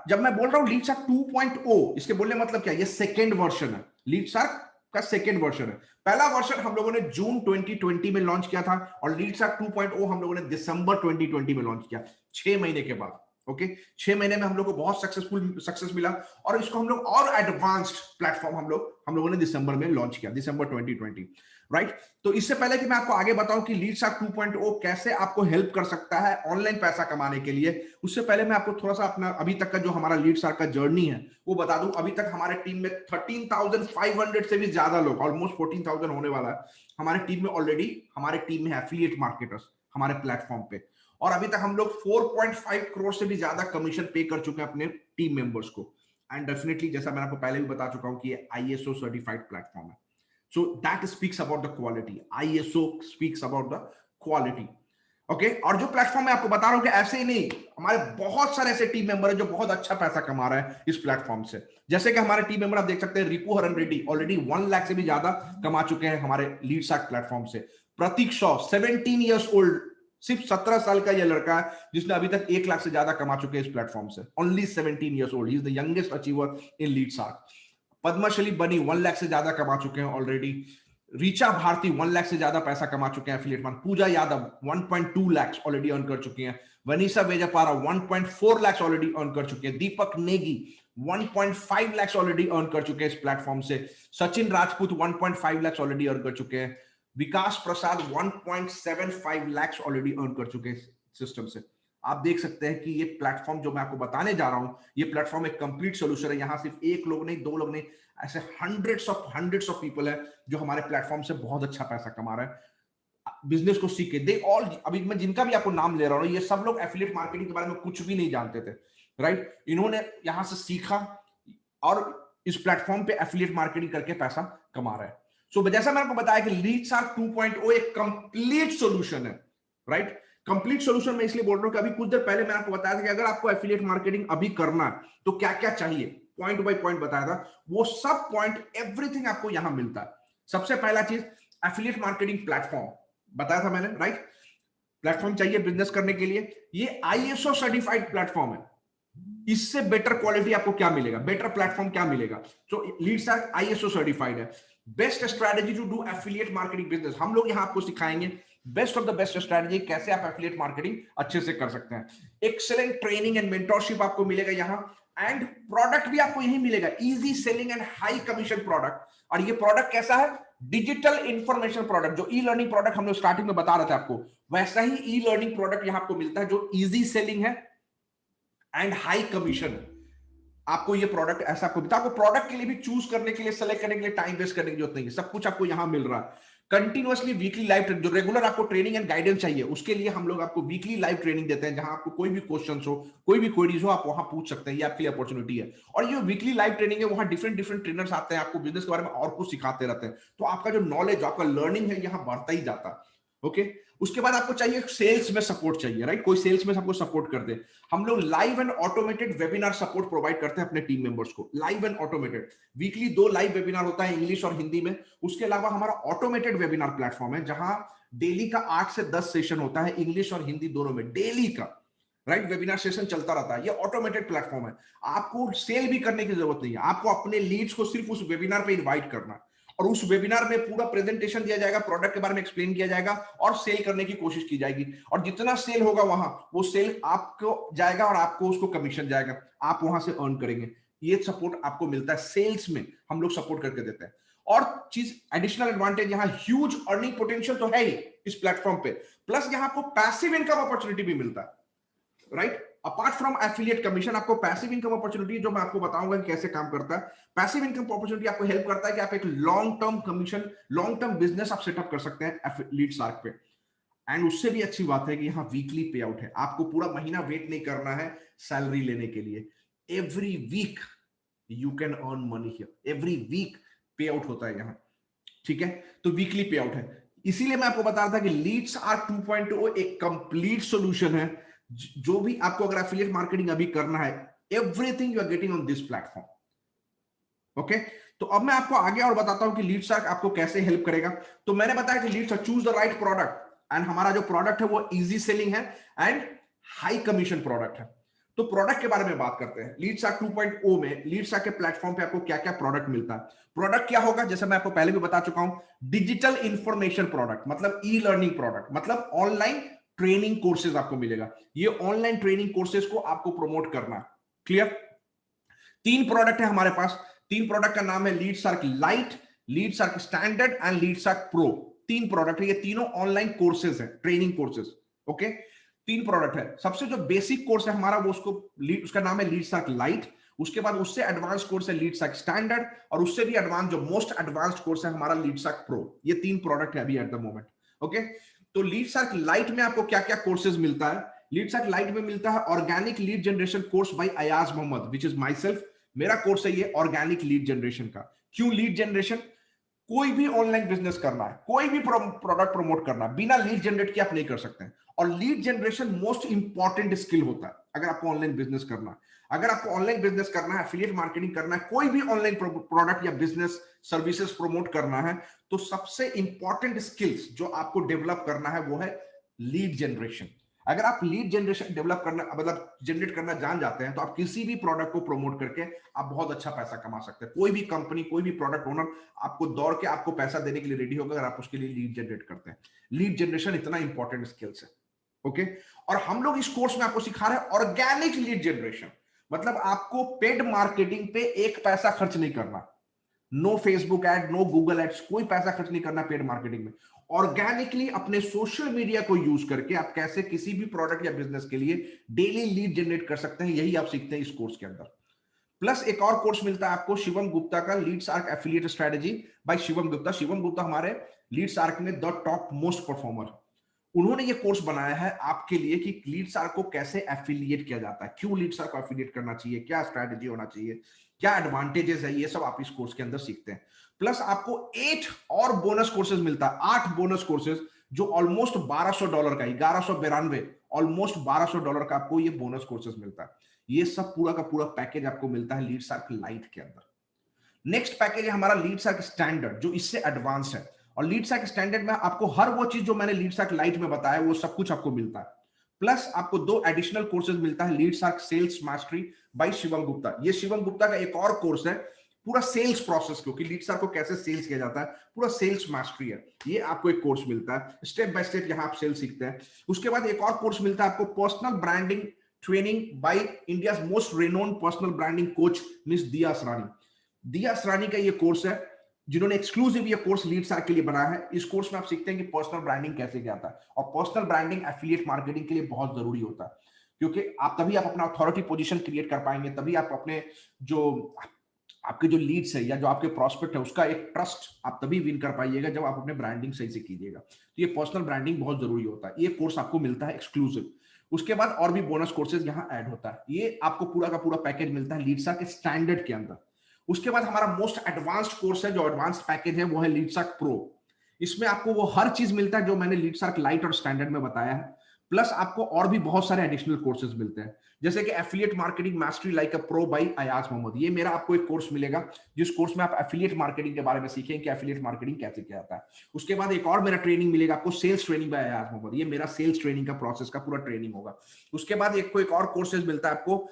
जब मैं बोल रहा हूं लीड्स आर्क 2.0, इसके बोलने मतलब क्या, ये सेकेंड वर्जन है, लीड्स आर्क का सेकेंड वर्जन है। पहला वर्जन हम लोगों ने जून 2020 में लॉन्च किया था, और लीड्स आर्क 2.0 हम लोगों ने दिसंबर 2020 में लॉन्च किया, 6 महीने के बाद। ओके, 6 महीने में हम लोग को बहुत सक्सेस मिला, और इसको हम लोग और एडवांस्ड प्लेटफॉर्म हम लोगों ने दिसंबर में लॉन्च किया, दिसंबर 2020, राइट? तो इससे पहले कि मैं आपको आगे बताऊं कि लीड्स आर्क 2.0 कैसे आपको हेल्प कर सकता है ऑनलाइन पैसा कमाने के लिए, उससे पहले मैं आपको थोड़ा सा अपना अभी तक का जो हमारा लीड्स आर्क का जर्नी है वो बता दूं। अभी तक हमारे टीम में 13,500 से भी ज्यादा लोग, ऑलमोस्ट 14,000 होने वाला है, हमारे टीम में ऑलरेडी, हमारे टीम में एफिलिएट मार्केटर्स हमारे प्लेटफॉर्म पे। और अभी तक हम लोग 4.5 करोड़ से भी ज्यादा कमीशन पे कर चुके हैं अपने टीम मेंबर्स को। एंड डेफिनेटली जैसा मैंने आपको पहले भी बता चुका हूं कि ये ISO सर्टिफाइड प्लेटफॉर्म है. So that speaks about the quality. ISO speaks about the quality. Okay, और जो प्लेटफॉर्म मैं आपको बता रहा हूं कि ऐसे ही नहीं, हमारे बहुत सारे ऐसे टीम मेंबर है जो बहुत अच्छा पैसा कमा रहा है इस प्लेटफॉर्म से. जैसे कि हमारे टीम मेंबर आप देख सकते हैं, रिपू हरन रेड्डी ऑलरेडी 1 लाख से भी ज्यादा कमा चुके हैं हमारे लीडसार्क प्लेटफॉर्म से. प्रतीक शॉ 17 ईयर्स ओल्ड, सिर्फ 17 साल का यह लड़का है जिसने अभी तक 1 लाख से ज्यादा कमा चुके हैं इस प्लेटफॉर्म से. Only 17 years old, he is the youngest achiever in Leadsark. Padmashri बनी 1 लाख से ज्यादा कमा चुके हैं ऑलरेडी. रीचा भारती 1 लाख से ज्यादा पैसा कमा चुके हैं एफिलिएट मार्केटिंग. पूजा यादव 1.2 लाख ऑलरेडी अर्न कर चुकी हैं. वनीसा वेजापारा 1.4 लाख ऑलरेडी अर्न कर चुके हैं. दीपक नेगी 1.5 लाख ऑलरेडी अर्न कर चुके हैं इस प्लेटफॉर्म से. सचिन राजपूत 1.5 लाख ऑलरेडी अर्न कर चुके हैं. विकास प्रसाद 1.75 लाख ऑलरेडी अर्न कर चुके हैं सिस्टम से. आप देख सकते हैं कि ये प्लेटफॉर्म जो मैं आपको बताने जा रहा हूं, ये प्लेटफॉर्म एक कंप्लीट सोल्यूशन है. यहां सिर्फ एक लोग नहीं, 2 लोग नहीं, ऐसे हंड्रेड्स ऑफ पीपल है जो हमारे प्लेटफॉर्म से बहुत अच्छा पैसा कमा रहे हैं बिजनेस को सीख के. दे ऑल, अभी मैं जिनका भी आपको नाम ले रहा हूं, ये सब लोग एफिलिएट मार्केटिंग के बारे में कुछ भी नहीं जानते थे, राइट. इन्होंने यहां से सीखा और इस प्लेटफॉर्म पे एफिलिएट मार्केटिंग करके पैसा कमा रहे हैं. सो जैसा मैंने आपको बताया कि लीडसार्क 2.0 एक कंप्लीट सोल्यूशन है, राइट. कंप्लीट सोल्यूशन मैं इसलिए बोल रहा हूं कि अभी कुछ देर पहले मैंने आपको बताया था कि अगर आपको एफिलिएट मार्केटिंग अभी करना है तो क्या क्या चाहिए, पॉइंट बाय पॉइंट बताया था. वो सब पॉइंट, एवरीथिंग आपको यहां मिलता है. सबसे पहला चीज, एफिलिएट मार्केटिंग प्लेटफॉर्म बताया था मैंने, राइट. प्लेटफॉर्म चाहिए बिजनेस करने के लिए. ये ISO सर्टिफाइड प्लेटफॉर्म है. इससे बेटर क्वालिटी आपको क्या मिलेगा, बेटर प्लेटफॉर्म क्या मिलेगा? तो लीडसार्क ISO सर्टिफाइड है. Best strategy to do affiliate marketing business, हम लोग यहां आपको सिखाएंगे best of the best strategy, कैसे आप एफिलिएट मार्केटिंग अच्छे से कर सकते हैं. एक्सेलेंट ट्रेनिंग एंड मेंटरशिप आपको मिलेगा यहां. एंड प्रोडक्ट भी आपको यही मिलेगा, easy selling and high commission product. और ये प्रोडक्ट कैसा है? Digital information product. जो ई लर्निंग प्रोडक्ट हम लोग स्टार्टिंग में बता रहे थे आपको, वैसा ही ई लर्निंग प्रोडक्ट यहां आपको मिलता है, जो इजी सेलिंग है एंड हाई कमीशन. आपको ये प्रोडक्ट ऐसा आपको मिलता है. आपको प्रोडक्ट के लिए भी चूज करने के लिए, सेलेक्ट करने के लिए टाइम वेस्ट करने की जरूरत नहीं है. सब कुछ आपको यहां मिल रहा है. कंटिन्यूअसली वीकली लाइव, जो रेगुलर आपको ट्रेनिंग एंड गाइडेंस चाहिए, उसके लिए हम लोग आपको वीकली लाइव ट्रेनिंग देते हैं, जहां आपको कोई भी क्वेश्चन हो, कोई भी क्वेरीज हो, आप वहां पूछ सकते हैं. ये आपके लिए अपॉर्चुनिटी है. और ये वीकली लाइव ट्रेनिंग है, वहां डिफरेंट ट्रेनर्स आते हैं, आपको बिजनेस के बारे में और कुछ सिखाते रहते हैं. तो आपका जो नॉलेज, आपका लर्निंग है, यहाँ बढ़ता ही जाता है. ओके. उसके बाद आपको चाहिए सेल्स में सपोर्ट चाहिए, राइट. कोई सेल्स में आपको सपोर्ट कर दे. हम लोग live and automated webinar support provide करते हैं अपने टीम मेंबर्स को. Live and automated, weekly 2 live webinar होता है, इंग्लिश और हिंदी में. उसके अलावा हमारा ऑटोमेटेड वेबिनार प्लेटफॉर्म है, जहां डेली का 8 से 10 सेशन होता है, इंग्लिश और हिंदी दोनों में, डेली का, राइट. वेबिनार सेशन चलता रहता है. ये ऑटोमेटेड प्लेटफॉर्म है. आपको सेल भी करने की जरूरत नहीं है. आपको अपने लीड्स को सिर्फ उस वेबिनार पे इनवाइट करना है, और उस वेबिनार में पूरा प्रेजेंटेशन दिया जाएगा, प्रोडक्ट के बारे में एक्सप्लेन किया जाएगा, और सेल करने की कोशिश की जाएगी. और जितना सेल होगा वहां, वो सेल आपको जाएगा और आपको उसको कमीशन जाएगा, आप वहां से अर्न करेंगे. ये सपोर्ट आपको मिलता है. सेल्स में हम लोग सपोर्ट करके देते हैं. और चीज, एडिशनल एडवांटेज, यहाँ ह्यूज अर्निंग पोटेंशियल तो है ही इस प्लेटफॉर्म पे, प्लस यहाँ आपको पैसिव इनकम अपॉर्चुनिटी भी मिलता है, right. Apart from affiliate commission, आपको पैसिव इनकम अपॉर्चुनिटी, जो मैं आपको बताऊंगा कि कैसे काम करता है. पैसिव इनकम अपॉर्चुनिटी आपको हेल्प करता है कि आप एक long term commission, long term business आप सेटअप कर सकते हैं लीडसार्क पे. एंड उससे भी अच्छी बात है कि यहाँ वीकली पे आउट है. आपको पूरा महीना वेट नहीं करना है सैलरी लेने के लिए. Every week you can earn money here. Every week pay out होता है यहाँ, ठीक है. तो वीकली पे आउट है. इसीलिए मैं आपको बता रहा था कि लीडसार्क 2.0 एक कंप्लीट सोल्यूशन है. जो भी आपको अगर एफिलिएट मार्केटिंग अभी करना है, everything you are getting on this platform. Okay. तो अब मैं आपको आगे और बताता हूं कि लीडसार्क आपको कैसे हेल्प करेगा. तो मैंने बताया कि Leadsark, choose the right product. And हमारा जो प्रोडक्ट है वो इजी सेलिंग है एंड हाई कमीशन प्रोडक्ट है. तो प्रोडक्ट के बारे में बात करते हैं. लीडसार्क 2.0 में, लीडसार्क के प्लेटफॉर्म पे आपको क्या क्या प्रोडक्ट मिलता है. प्रोडक्ट क्या होगा, जैसे मैं आपको पहले भी बता चुका हूं, डिजिटल इंफॉर्मेशन प्रोडक्ट, मतलब ई लर्निंग प्रोडक्ट, मतलब ऑनलाइन ट्रेनिंग कोर्सेज आपको मिलेगा. ये ऑनलाइन ट्रेनिंग कोर्सेज को आपको प्रमोट करना. क्लियर. 3 प्रोडक्ट है हमारे पास. 3 प्रोडक्ट का नाम है Leadsark lite, Leadsark standard and Leadsark pro. 3 product है. ये तीनों ऑनलाइन कोर्सेज है, ट्रेनिंग कोर्सेज. ओके. 3 प्रोडक्ट है. सबसे जो बेसिक कोर्स है हमारा, वो उसका नाम है लीडसार्क लाइट. उसके बाद उससे एडवांस कोर्स है लीडसार्क स्टैंडर्ड, और उससे भी एडवांस, जो मोस्ट एडवांस्ड कोर्स है हमारा, लीडसार्क प्रो. ये 3 प्रोडक्ट है अभी एट द मोमेंट. ओके. तो लीडसार्क लाइट में आपको क्या क्या कोर्सेज मिलता है. लीडसार्क लाइट में मिलता है organic lead generation course by Ayaz Mohammad, which is myself. मेरा कोर्स है ये ऑर्गेनिक लीड जनरेशन का। क्यों लीड जनरेशन? कोई भी ऑनलाइन बिजनेस करना है, कोई भी प्रोडक्ट प्रमोट करना है, बिना लीड जनरेट किए आप नहीं कर सकते हैं। और lead generation most important skill होता है अगर आपको ऑनलाइन बिजनेस करना है। अगर आपको ऑनलाइन बिजनेस करना है, एफिलिएट मार्केटिंग करना है, कोई भी ऑनलाइन प्रोडक्ट या बिजनेस सर्विसेज प्रमोट करना है, तो सबसे इंपॉर्टेंट स्किल्स जो आपको डेवलप करना है वो है लीड जनरेशन। अगर आप लीड जनरेशन डेवलप करना मतलब जनरेट करना जान जाते हैं, तो आप किसी भी प्रोडक्ट को प्रमोट करके आप बहुत अच्छा पैसा कमा सकते हैं। कोई भी कंपनी, कोई भी प्रोडक्ट ओनर आपको दौड़ के आपको पैसा देने के लिए रेडी होगा अगर आप उसके लिए लीड जनरेट करते हैं। लीड जनरेशन इतना इंपॉर्टेंट स्किल्स है। ओके, और हम लोग इस कोर्स में आपको सिखा रहे हैं ऑर्गेनिक लीड जनरेशन। मतलब आपको पेड मार्केटिंग पे एक पैसा खर्च नहीं करना। No Facebook ad, no Google ads, कोई पैसा खर्च नहीं करना पेड मार्केटिंग में। ऑर्गेनिकली अपने सोशल मीडिया को यूज करके आप कैसे किसी भी प्रोडक्ट या बिजनेस के लिए डेली लीड जनरेट कर सकते हैं, यही आप सीखते हैं इस कोर्स के अंदर। प्लस एक और कोर्स मिलता है आपको शिवम गुप्ता का, Leads Ark affiliate strategy by Shivam Gupta. Shivam Gupta हमारे लीड्स आर्क में द टॉप मोस्ट परफॉर्मर। उन्होंने ये कोर्स बनाया है आपके लिए कि लीड्स आर्क को कैसे एफिलिएट किया जाता है, क्यों लीड्स आर्क को एफिलिएट करना चाहिए, क्या स्ट्रेटजी होना चाहिए, क्या एडवांटेजेस है, ये सब आप इस कोर्स के अंदर सीखते हैं। प्लस आपको 8 और बोनस कोर्सेज मिलता है, 8 बोनस कोर्सेज जो ऑलमोस्ट $1200 का, 1192, ऑलमोस्ट $1200 का आपको ये बोनस कोर्सेज मिलता है। ये सब पूरा का पूरा पैकेज आपको मिलता है लीड्स आर्क लाइट के अंदर। नेक्स्ट पैकेज है हमारा लीड्स आर्क स्टैंडर्ड, जो इससे एडवांस है। और लीड्स आर्क स्टैंडर्ड में आपको हर वो चीज जो मैंने लीड्स आर्क लाइट में बताया वो सब कुछ आपको मिलता है। प्लस आपको 2 एडिशनल कोर्सेज मिलता है, Leeds Ark sales mastery by Shivam Gupta. ये शिवम गुप्ता का एक और कोर्स है पूरा सेल्स प्रोसेस, क्योंकि लीड्स आर्क को कैसे सेल्स किया जाता है, पूरा सेल्स मास्टरी है। ये आपको एक कोर्स मिलता है, स्टेप बाय स्टेप यहां आप सेल्स सीखते हैं। उसके बाद एक और कोर्स मिलता है आपको personal branding training by India most renowned personal branding coach miss Diya Asrani. दिया असरानी का ये कोर्स है, जिन्होंने एक्सक्लूसिव ये कोर्स लीड्स आर्क के लिए बनाया है। इस कोर्स में आप सीखते हैं कि पर्सनल ब्रांडिंग कैसे किया जाता है, और पर्सनल ब्रांडिंग एफिलिएट मार्केटिंग के लिए बहुत जरूरी होता है, क्योंकि आप तभी आप अपना अथॉरिटी पोजीशन क्रिएट कर पाएंगे, तभी आप अपने जो आपके जो लीड्स है या जो आपके प्रोस्पेक्ट है उसका एक ट्रस्ट आप तभी विन कर पाइएगा जब आप अपने ब्रांडिंग सही से कीजिएगा। तो ये पर्सनल ब्रांडिंग बहुत जरूरी होता है, ये कोर्स आपको मिलता है एक्सक्लूसिव। उसके बाद और भी बोनस कोर्सेज यहाँ ऐड होता है, ये आपको पूरा का पूरा पैकेज मिलता है लीड्स आर्क के स्टैंडर्ड के अंदर। उसके बाद हमारा मोस्ट एडवांस्ड कोर्स है, जो एडवांस्ड पैकेज है वो है लीड्स आर्क प्रो। इसमें आपको वो हर चीज मिलता है जो मैंने लीड्स आर्क लाइट और स्टैंडर्ड में बताया है। प्लस आपको और भी बहुत सारे एडिशनल कोर्सेज मिलते हैं, जैसे कि affiliate marketing mastery like a pro by Ayaz Mohammad. ये मेरा आपको एक कोर्स मिलेगा, जिस कोर्स में आप एफिलिएट मार्केटिंग के बारे में सीखेंगे कि एफिलिएट मार्केटिंग कैसे किया जाता है। उसके बाद एक और मेरा ट्रेनिंग मिलेगा आपको, sales training by Ayaz Mohammad. ये मेरा सेल्स ट्रेनिंग का प्रोसेस का पूरा ट्रेनिंग होगा। उसके बाद एक और कोर्सेज मिलता है आपको,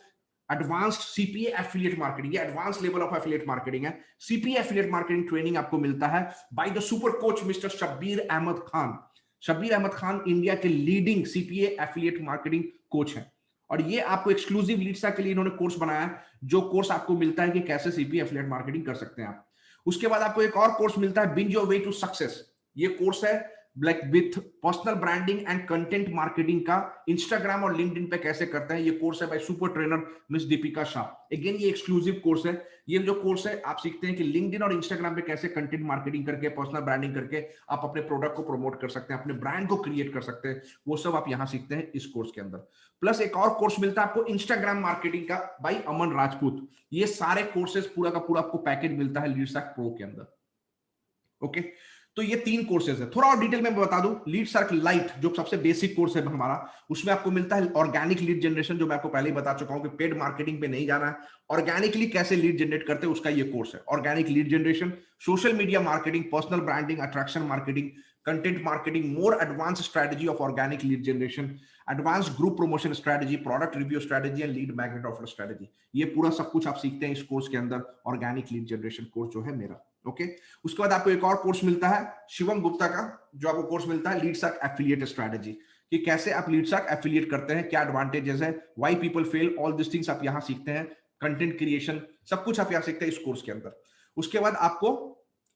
एडवांस्ड सीपीए एफिलिएट मार्केटिंग। ये advance level of affiliate marketing है। सीपीए एफिलिएट मार्केटिंग ट्रेनिंग आपको मिलता है by the super coach mister Shabbir Ahmad Khan. Shabbir Ahmad Khan India के leading CPA affiliate marketing coach हैं, और ये आपको एक्सक्लूसिव लीड्स आर्क के लिए इन्होंने कोर्स बनाया है, जो कोर्स आपको मिलता है कि कैसे सीपीए एफिलिएट मार्केटिंग कर सकते हैं आप। उसके बाद आपको एक और कोर्स मिलता है, binge your way to success. ये कोर्स है like with personal branding and content marketing का, इंस्टाग्राम और लिंक्डइन पे कैसे करते हैं। ये कोर्स है by super trainer miss Deepika Shah. Again ये एक्सक्लूसिव कोर्स है। ये जो कोर्स है आप सीखते हैं कि लिंक्डइन और इंस्टाग्राम पे कैसे कंटेंट मार्केटिंग करके, पर्सनल ब्रांडिंग करके आप अपने प्रोडक्ट को प्रमोट कर सकते हैं, अपने ब्रांड को क्रिएट कर सकते हैं। वो सब आप यहाँ सीखते हैं इस कोर्स के अंदर। प्लस एक और कोर्स मिलता है आपको इंस्टाग्राम मार्केटिंग का बाय अमन राजपूत। ये सारे कोर्सेज पूरा का पूरा आपको पैकेज मिलता है लीड्स आर्क प्रो के अंदर। ओके, तो ये 3 कोर्सेज है। थोड़ा और डिटेल में बता दूं, लीड्स आर्क लाइट जो सबसे बेसिक कोर्स है हमारा, उसमें आपको मिलता है ऑर्गेनिक लीड जनरेशन, जो मैं आपको पहले ही बता चुका हूं कि पेड मार्केटिंग पे नहीं जाना है, ऑर्गेनिकली कैसे लीड जनरेट करते हैं उसका ये कोर्स है। Organic lead generation, social media marketing, personal branding, attraction marketing, content marketing, more advance strategy of organic lead generation, advance group promotion strategy, product review strategy and lead magnet offer strategy. ये पूरा सब कुछ आप सीखते हैं इस course के अंदर, ऑर्गेनिक लीड जनरेशन कोर्स जो है मेरा। ओके, उसके बाद आपको एक और कोर्स मिलता है शिवम गुप्ता का, जो आपको कोर्स मिलता है लीड्स आर्क एफिलिएट स्ट्रेटजी, कि कैसे आप लीड्स आर्क एफिलिएट करते हैं, क्या एडवांटेजेस है, why people fail, all this things आप यहां सीखते हैं। कंटेंट क्रिएशन, सब कुछ आप यहां सीखते हैं इस कोर्स के अंदर। उसके बाद आपको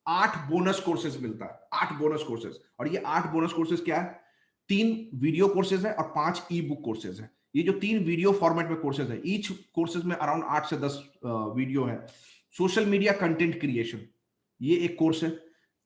8 बोनस कोर्सेज मिलता है, 8 बोनस कोर्सेज। और ये 8 बोनस कोर्सेज क्या है, 3 वीडियो कोर्सेज है और 5 ई बुक कोर्सेज है। ये जो 3 वीडियो फॉर्मेट में कोर्सेज है, ईच कोर्सेज में अराउंड 8 से 10 वीडियो है। सोशल मीडिया कंटेंट क्रिएशन, ये एक कोर्स है।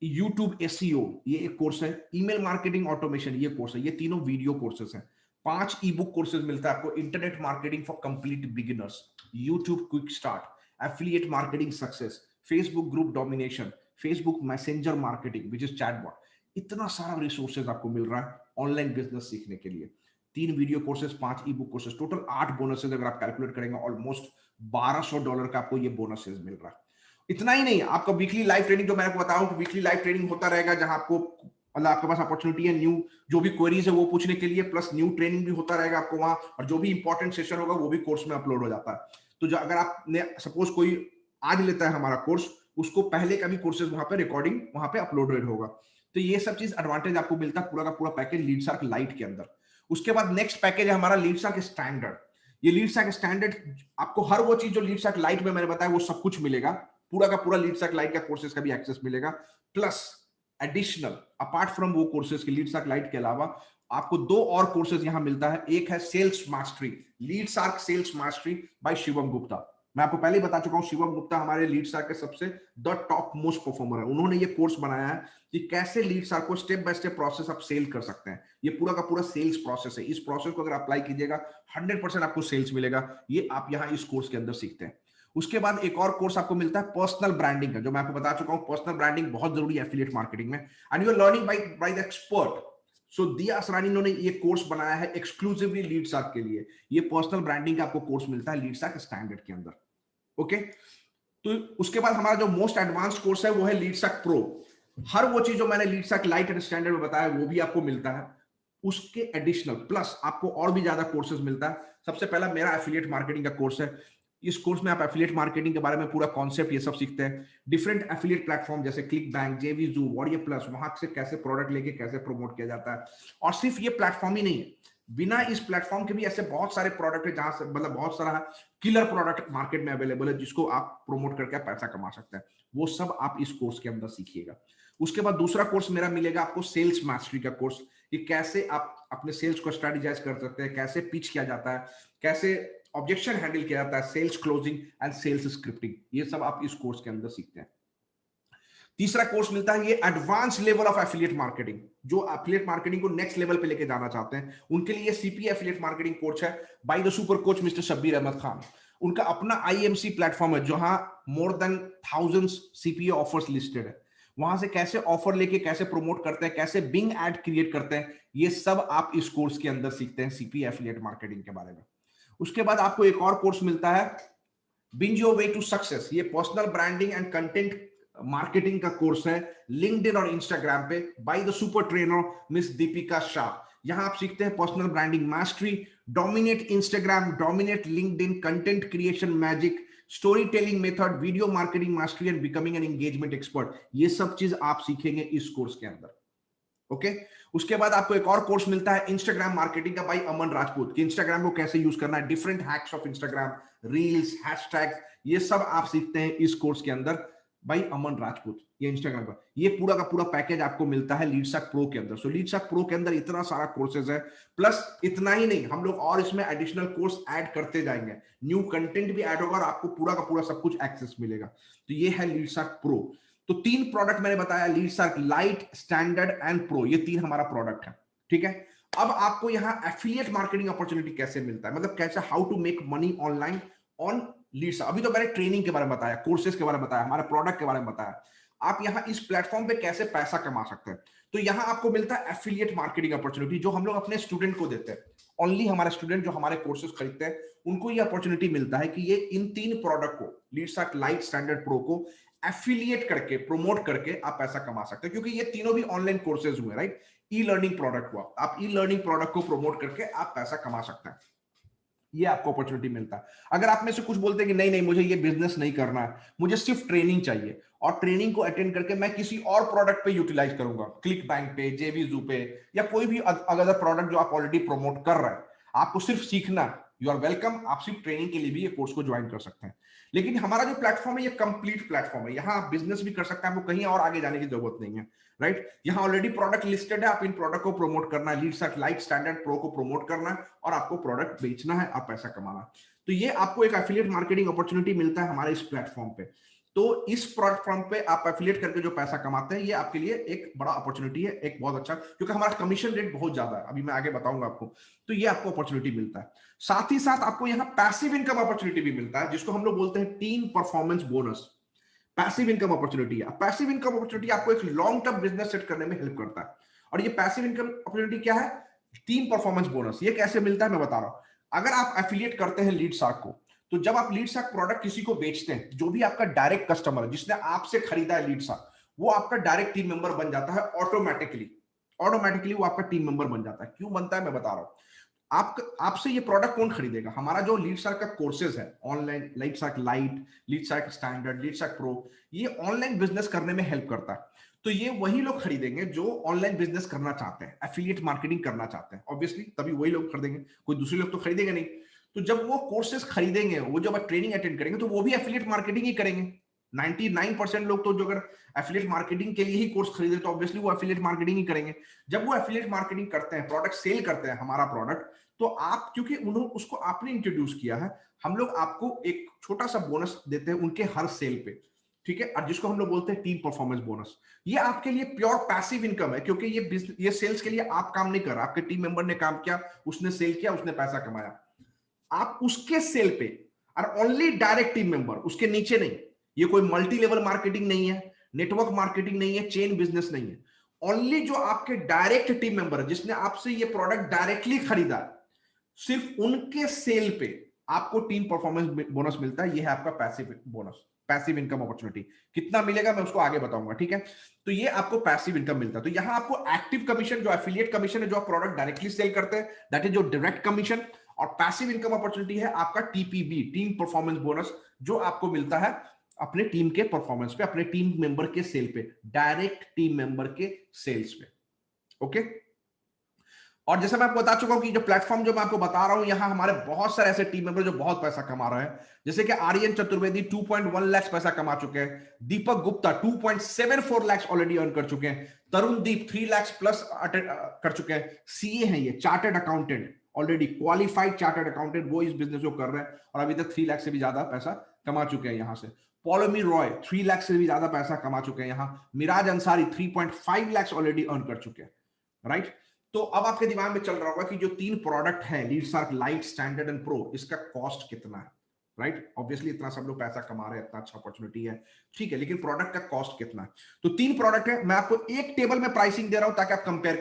यूट्यूब एसईओ, ये एक कोर्स है। ईमेल मार्केटिंग ऑटोमेशन, ये कोर्स है। ये तीनों वीडियो कोर्सेज हैं। 5 ई बुक कोर्सेज मिलता है आपको, internet marketing for complete beginners, YouTube quick start, affiliate marketing success, Facebook group domination, Facebook messenger marketing which is chatbot. इतना सारा रिसोर्सेज आपको मिल रहा है ऑनलाइन बिजनेस सीखने के लिए। 3 वीडियो कोर्सेज, 5 ई बुक कोर्सेज, टोटल 8 बोनसेज अगर आप कैलकुलेट करेंगे, ऑलमोस्ट $1200 का आपको ये बोनसेज मिल रहा है। इतना ही नहीं, आपका वीकली लाइव ट्रेनिंग जो मैं आपको बताऊं, वीकली लाइव ट्रेनिंग होता रहेगा जहां आपको मतलब आपके पास अपॉर्चुनिटी है न्यू जो भी क्वेरीज है वो पूछने के लिए, प्लस न्यू ट्रेनिंग भी होता रहेगा आपको वहां, और जो भी इंपॉर्टेंट सेशन होगा वो भी कोर्स में अपलोड हो जाता है। तो जो अगर आपने सपोज कोई आज लेता है हमारा कोर्स, उसको पहले का भी कोर्सेज वहां पे रिकॉर्डिंग वहां पे अपलोडेड होगा। तो ये सब चीज एडवांटेज आपको मिलता है पूरा का पूरा पैकेज लीडशार्क लाइट के अंदर। उसके बाद नेक्स्ट पैकेज है हमारा लीडशार्क स्टैंडर्ड। ये लीडशार्क स्टैंडर्ड आपको हर वो चीज जो लीडशार्क लाइट में मैंने बताया वो सब कुछ मिलेगा, पूरा का पूरा लीडशार्क लाइट का कोर्सेज का भी एक्सेस मिलेगा, प्लस एडिशनल अपार्ट फ्रॉम वो कोर्सेज के लीडशार्क लाइट के अलावा आपको 2 और कोर्सेज यहां मिलता है। एक है sales mastery, Leadsark sales mastery by Shivam Gupta. मैं आपको पहले ही बता चुका हूं, शिवम गुप्ता हमारे लीडशार्क के सबसे द टॉप मोस्ट परफॉर्मर है। उन्होंने ये कोर्स बनाया है कि कैसे लीडशार्क को स्टेप बाय स्टेप प्रोसेस आप सेल कर सकते हैं। ये पूरा का पूरा सेल्स प्रोसेस है। इस प्रोसेस को अगर अप्लाई कीजिएगा 100% आपको सेल्स मिलेगा। ये आप यहां इस कोर्स के अंदर सीखते हैं। उसके बाद एक और कोर्स आपको मिलता है पर्सनल ब्रांडिंग का, जो मैं आपको बता चुका हूं पर्सनल ब्रांडिंग बहुत जरूरी है एफिलिएट मार्केटिंग में, and you are learning by the expert. So Diya Asrani ने ये कोर्स बनाया है एक्सक्लूसिवली लीडशार्क के लिए। ये पर्सनल ब्रांडिंग का आपको कोर्स मिलता है लीडशार्क स्टैंडर्ड के अंदर। ओके, तो उसके बाद हमारा जो मोस्ट एडवांस कोर्स है वो है लीडशार्क प्रो। हर वो चीज जो मैंने लीडशार्क लाइट एंड स्टैंडर्ड में बताया वो भी आपको मिलता है। उसके एडिशनल प्लस आपको और भी ज्यादा कोर्सेज मिलता है। सबसे पहला मेरा एफिलिएट मार्केटिंग का कोर्स है। इस कोर्स में आप एफिलिएट मार्केटिंग के बारे में पूरा कॉन्सेप्ट ये सब सीखते हैं। डिफरेंट एफिलिएट प्लेटफॉर्म जैसे क्लिक बैंक, जेवीजू, वॉरियर प्लस, वहां से कैसे प्रोडक्ट लेके कैसे प्रमोट किया जाता है। और सिर्फ ये प्लेटफॉर्म ही नहीं है, बिना इस प्लेटफॉर्म के भी ऐसे बहुत सारे प्रोडक्ट है जहां से मतलब बहुत सारा किलर प्रोडक्ट मार्केट में अवेलेबल है जिसको आप प्रमोट करके पैसा कमा सकते हैं। वो सब आप इस कोर्स के अंदर सीखिएगा। उसके बाद दूसरा कोर्स मेरा मिलेगा आपको सेल्स मास्टरी का कोर्स, कि कैसे आप अपने सेल्स को स्ट्रेटेजाइज कर सकते हैं, कैसे पिच किया जाता है, कैसे ऑब्जेक्शन हैंडल किया जाता है, sales closing and sales scripting, ये सब आप इस कोर्स के अंदर सीखते हैं। तीसरा कोर्स मिलता है ये advance level of affiliate marketing. जो एफिलिएट मार्केटिंग को नेक्स्ट लेवल पे लेके जाना चाहते हैं उनके लिए सीपी एफिलिएट मार्केटिंग कोच है by the super coach mister Shabbir Ahmad Khan. उनका अपना आईएमसी प्लेटफॉर्म है जहां more than thousands CPA offers listed है। वहां से कैसे ऑफर लेके कैसे प्रमोट करते हैं, कैसे बिंग एड क्रिएट करते हैं, ये सब आप इस कोर्स के अंदर सीखते हैं सीपी एफिलिएट मार्केटिंग के बारे में। उसके बाद आपको एक और कोर्स मिलता है binge your way to success. ये personal branding and content marketing का कोर्स है लिंक्डइन और इंस्टाग्राम पे by the super trainer miss Deepika Shah. यहां आप सीखते हैं personal branding mastery, dominate Instagram, dominate LinkedIn, content creation magic, story telling method, video marketing mastery and becoming an engagement expert. ये सब चीज आप सीखेंगे इस कोर्स के अंदर। ओके, उसके बाद आपको एक और कोर्स मिलता है इंस्टाग्राम मार्केटिंग का बाय अमन राजपूत, कि इंस्टाग्राम को कैसे यूज करना है, different hacks of Instagram, reels, hashtags, ये सब आप सीखते हैं इस कोर्स के अंदर बाय अमन राजपूत। ये इंस्टाग्राम का ये पूरा का पूरा पैकेज आपको मिलता है लीडशार्क प्रो के अंदर। सो लीडशार्क प्रो के अंदर इतना सारा कोर्सेज है, प्लस इतना ही नहीं, हम लोग और इसमें एडिशनल कोर्स ऐड करते जाएंगे, न्यू कंटेंट भी ऐड होगा और आपको पूरा का पूरा सब कुछ एक्सेस मिलेगा। तो ये है लीडशार्क प्रो। तो 3 प्रोडक्ट मैंने बताया, लीडशार्क लाइट, स्टैंडर्ड एंड प्रो, ये 3 हमारा प्रोडक्ट है। ठीक है, अब आपको यहाँ एफिलिएट मार्केटिंग अपॉर्चुनिटी कैसे मिलता है, मतलब कैसे how to make money online on Leadsark. अभी तो मैंने ट्रेनिंग के बारे में बताया, कोर्सेज के बारे में बताया, हमारे प्रोडक्ट के बारे में बताया, आप यहाँ इस प्लेटफॉर्म पे कैसे पैसा कमा सकते हैं। तो यहाँ आपको मिलता है एफिलिएट मार्केटिंग अपॉर्चुनिटी, जो हम लोग अपने स्टूडेंट को देते हैं। ओनली हमारे स्टूडेंट जो हमारे कोर्सेज खरीदते हैं उनको ये अपॉर्चुनिटी मिलता है कि ये इन 3 प्रोडक्ट को, लीडशार्क लाइट, स्टैंडर्ड, प्रो को एफिलिएट करके, प्रमोट करके आप पैसा कमा सकते हैं, क्योंकि ये तीनों भी ऑनलाइन कोर्सेज हुए, राइट। ई लर्निंग प्रोडक्ट हुआ, आप ई लर्निंग प्रोडक्ट को प्रमोट करके आप पैसा कमा सकते हैं। ये आपको अपॉर्चुनिटी मिलता है। अगर आप में से कुछ बोलते हैं कि नहीं नहीं मुझे ये बिजनेस नहीं करना है, मुझे सिर्फ ट्रेनिंग चाहिए, और ट्रेनिंग को अटेंड करके मैं किसी और प्रोडक्ट पे यूटिलाइज करूंगा, क्लिक बैंक पे, जेवीजू पे, या कोई भी अदर प्रोडक्ट जो आप ऑलरेडी प्रमोट कर रहे हैं, आपको सिर्फ सीखना, यू आर वेलकम, आप सिर्फ ट्रेनिंग के लिए भी ये कोर्स को ज्वाइन कर सकते हैं। लेकिन हमारा जो प्लेटफॉर्म है ये कंप्लीट प्लेटफॉर्म है, यहाँ आप बिजनेस भी कर सकते हैं, आपको कहीं और आगे जाने की जरूरत नहीं है, राइट। यहाँ ऑलरेडी प्रोडक्ट लिस्टेड है, आप इन प्रोडक्ट को प्रमोट करना है, लीडशार्क लाइट, स्टैंडर्ड, प्रो को प्रमोट करना है और आपको प्रोडक्ट बेचना है, आप पैसा कमाना है। तो ये आपको एक एफिलिएट मार्केटिंग अपॉर्चुनिटी मिलता है हमारे इस प्लेटफॉर्म पे। तो इस प्लेटफॉर्म पे आप एफिलिएट करके जो पैसा कमाते हैं, ये आपके लिए एक बड़ा अपॉर्चुनिटी है, एक बहुत अच्छा, क्योंकि हमारा कमीशन रेट बहुत ज्यादा है, अभी मैं आगे बताऊंगा आपको। तो ये आपको अपॉर्चुनिटी मिलता है। साथ ही साथ आपको यहाँ पैसिव इनकम अपॉर्चुनिटी भी मिलता है, जिसको हम लोग बोलते हैं team performance bonus. Passive income opportunity है। पैसिव इनकम अपॉर्चुनिटी आपको एक लॉन्ग टर्म बिजनेस सेट करने में हेल्प करता है। और ये पैसिव इनकम अपॉर्चुनिटी क्या है? Team performance bonus. ये कैसे मिलता है मैं बता रहा हूं। अगर आप एफिलिएट करते हैं लीडशार्क को, तो जब आप लीडशार्क प्रोडक्ट किसी को बेचते हैं, जो भी आपका डायरेक्ट कस्टमर है जिसने आपसे खरीदा है लीडशार्क, वो आपका डायरेक्ट टीम मेंबर बन जाता है ऑटोमेटिकली। ऑटोमेटिकली वो आपका टीम मेंबर बन जाता है। क्यों बनता है मैं बता रहा हूं। आप आपसे ये प्रोडक्ट कौन खरीदेगा? हमारा जो लीडशार्क का कोर्सेज है ऑनलाइन, लीडशार्क लाइट, लीडशार्क स्टैंडर्ड, लीडशार्क प्रो, ये ऑनलाइन बिजनेस करने में हेल्प करता है। तो ये वही लोग खरीदेंगे जो ऑनलाइन बिजनेस करना चाहते हैं, एफिलिएट मार्केटिंग करना चाहते हैं। ऑब्वियसली तभी वही लोग खरीदेंगे, कोई दूसरे लोग तो खरीदेंगे नहीं। तो जब वो कोर्सेज खरीदेंगे, वो जब ट्रेनिंग अटेंड करेंगे, तो वो भी एफिलिएट मार्केटिंग ही करेंगे। 99% लोग तो जो अगर एफिलिएट मार्केटिंग के लिए ही कोर्स खरीदे, तो ऑब्वियसली वो एफिलिएट मार्केटिंग ही करेंगे। जब वो एफिलिएट मार्केटिंग करते हैं, प्रोडक्ट सेल करते हैं, हमारा प्रोडक्ट, तो आप, क्योंकि उन्होंने उसको आपने इंट्रोड्यूस किया है, हम लोग आपको एक छोटा सा बोनस देते हैं उनके हर सेल पे, ठीक है? और जिसको हम लोग बोलते हैं टीम परफॉर्मेंस बोनस। ये आपके लिए प्योर पैसिव इनकम है, क्योंकि ये सेल्स के लिए आप काम नहीं कर रहे, आपके टीम मेंबर ने काम किया, उसने सेल किया, उसने पैसा कमाया, आप उसके सेल पे, और ओनली डायरेक्ट टीम मेंबर, उसके नीचे नहीं। ये कोई मल्टी लेवल मार्केटिंग नहीं है, नेटवर्क मार्केटिंग नहीं है, चेन बिजनेस नहीं है। ओनली जो आपके डायरेक्ट टीम मेंबर है, जिसने आपसे ये प्रोडक्ट डायरेक्टली खरीदा, सिर्फ उनके सेल पे आपको टीम परफॉर्मेंस बोनस मिलता है। ये है आपका passive bonus, passive income opportunity. कितना मिलेगा मैं उसको आगे बताऊंगा, ठीक है? तो ये आपको पैसिव इनकम मिलता है। तो यहां आपको एक्टिव कमीशन, जो एफिलिएट कमीशन है, जो आप प्रोडक्ट डायरेक्टली सेल करते हैं, दैट इज जो डायरेक्ट कमीशन। और पैसिव इनकम अपॉर्चुनिटी है आपका टीपीबी, टीम परफॉर्मेंस बोनस, जो आपको मिलता है अपने टीम के परफॉर्मेंस पे, अपने टीम मेंबर के सेल पे, डायरेक्ट टीम मेंबर के सेल्स पे। ओके? और जैसे मैं आपको बता चुका हूं कि जो प्लेटफॉर्म जो मैं आपको बता रहा हूं, यहां हमारे बहुत सारे ऐसे टीम मेंबर जो बहुत पैसा कमा रहे हैं। जैसे कि आर्यन चतुर्वेदी 2.1 लाख पैसा कमा चुके हैं। दीपक गुप्ता 2.74 लाख ऑलरेडी अर्न कर चुके हैं। तरुण दीप 3 लाख प्लस कर चुके हैं। सीए हैं ये, chartered accountant, already qualified chartered accountant, वो इस बिजनेस को कर रहे हैं और अभी तक 3 लाख से भी ज्यादा पैसा कमा चुके हैं यहां से। पॉलोमी रॉय 3 लाख से भी ज्यादा पैसा कमा चुके हैं यहां। मिराज अंसारी 3.5 लाख ऑलरेडी अर्न कर चुके हैं, राइट? तो अब आपके दिमाग में चल रहा होगा कि जो 3 प्रोडक्ट है, लीडशार्क लाइट, स्टैंडर्ड एंड प्रो, इसका कॉस्ट कितना है, राइट? ऑब्वियसली इतना सब लोग पैसा कमा रहे हैं, इतना अच्छा अपॉर्चुनिटी है, ठीक है, लेकिन प्रोडक्ट का कॉस्ट कितना है? तो 3 प्रोडक्ट है, मैं आपको एक टेबल में प्राइसिंग दे रहा हूं ताकि आप कंपेयर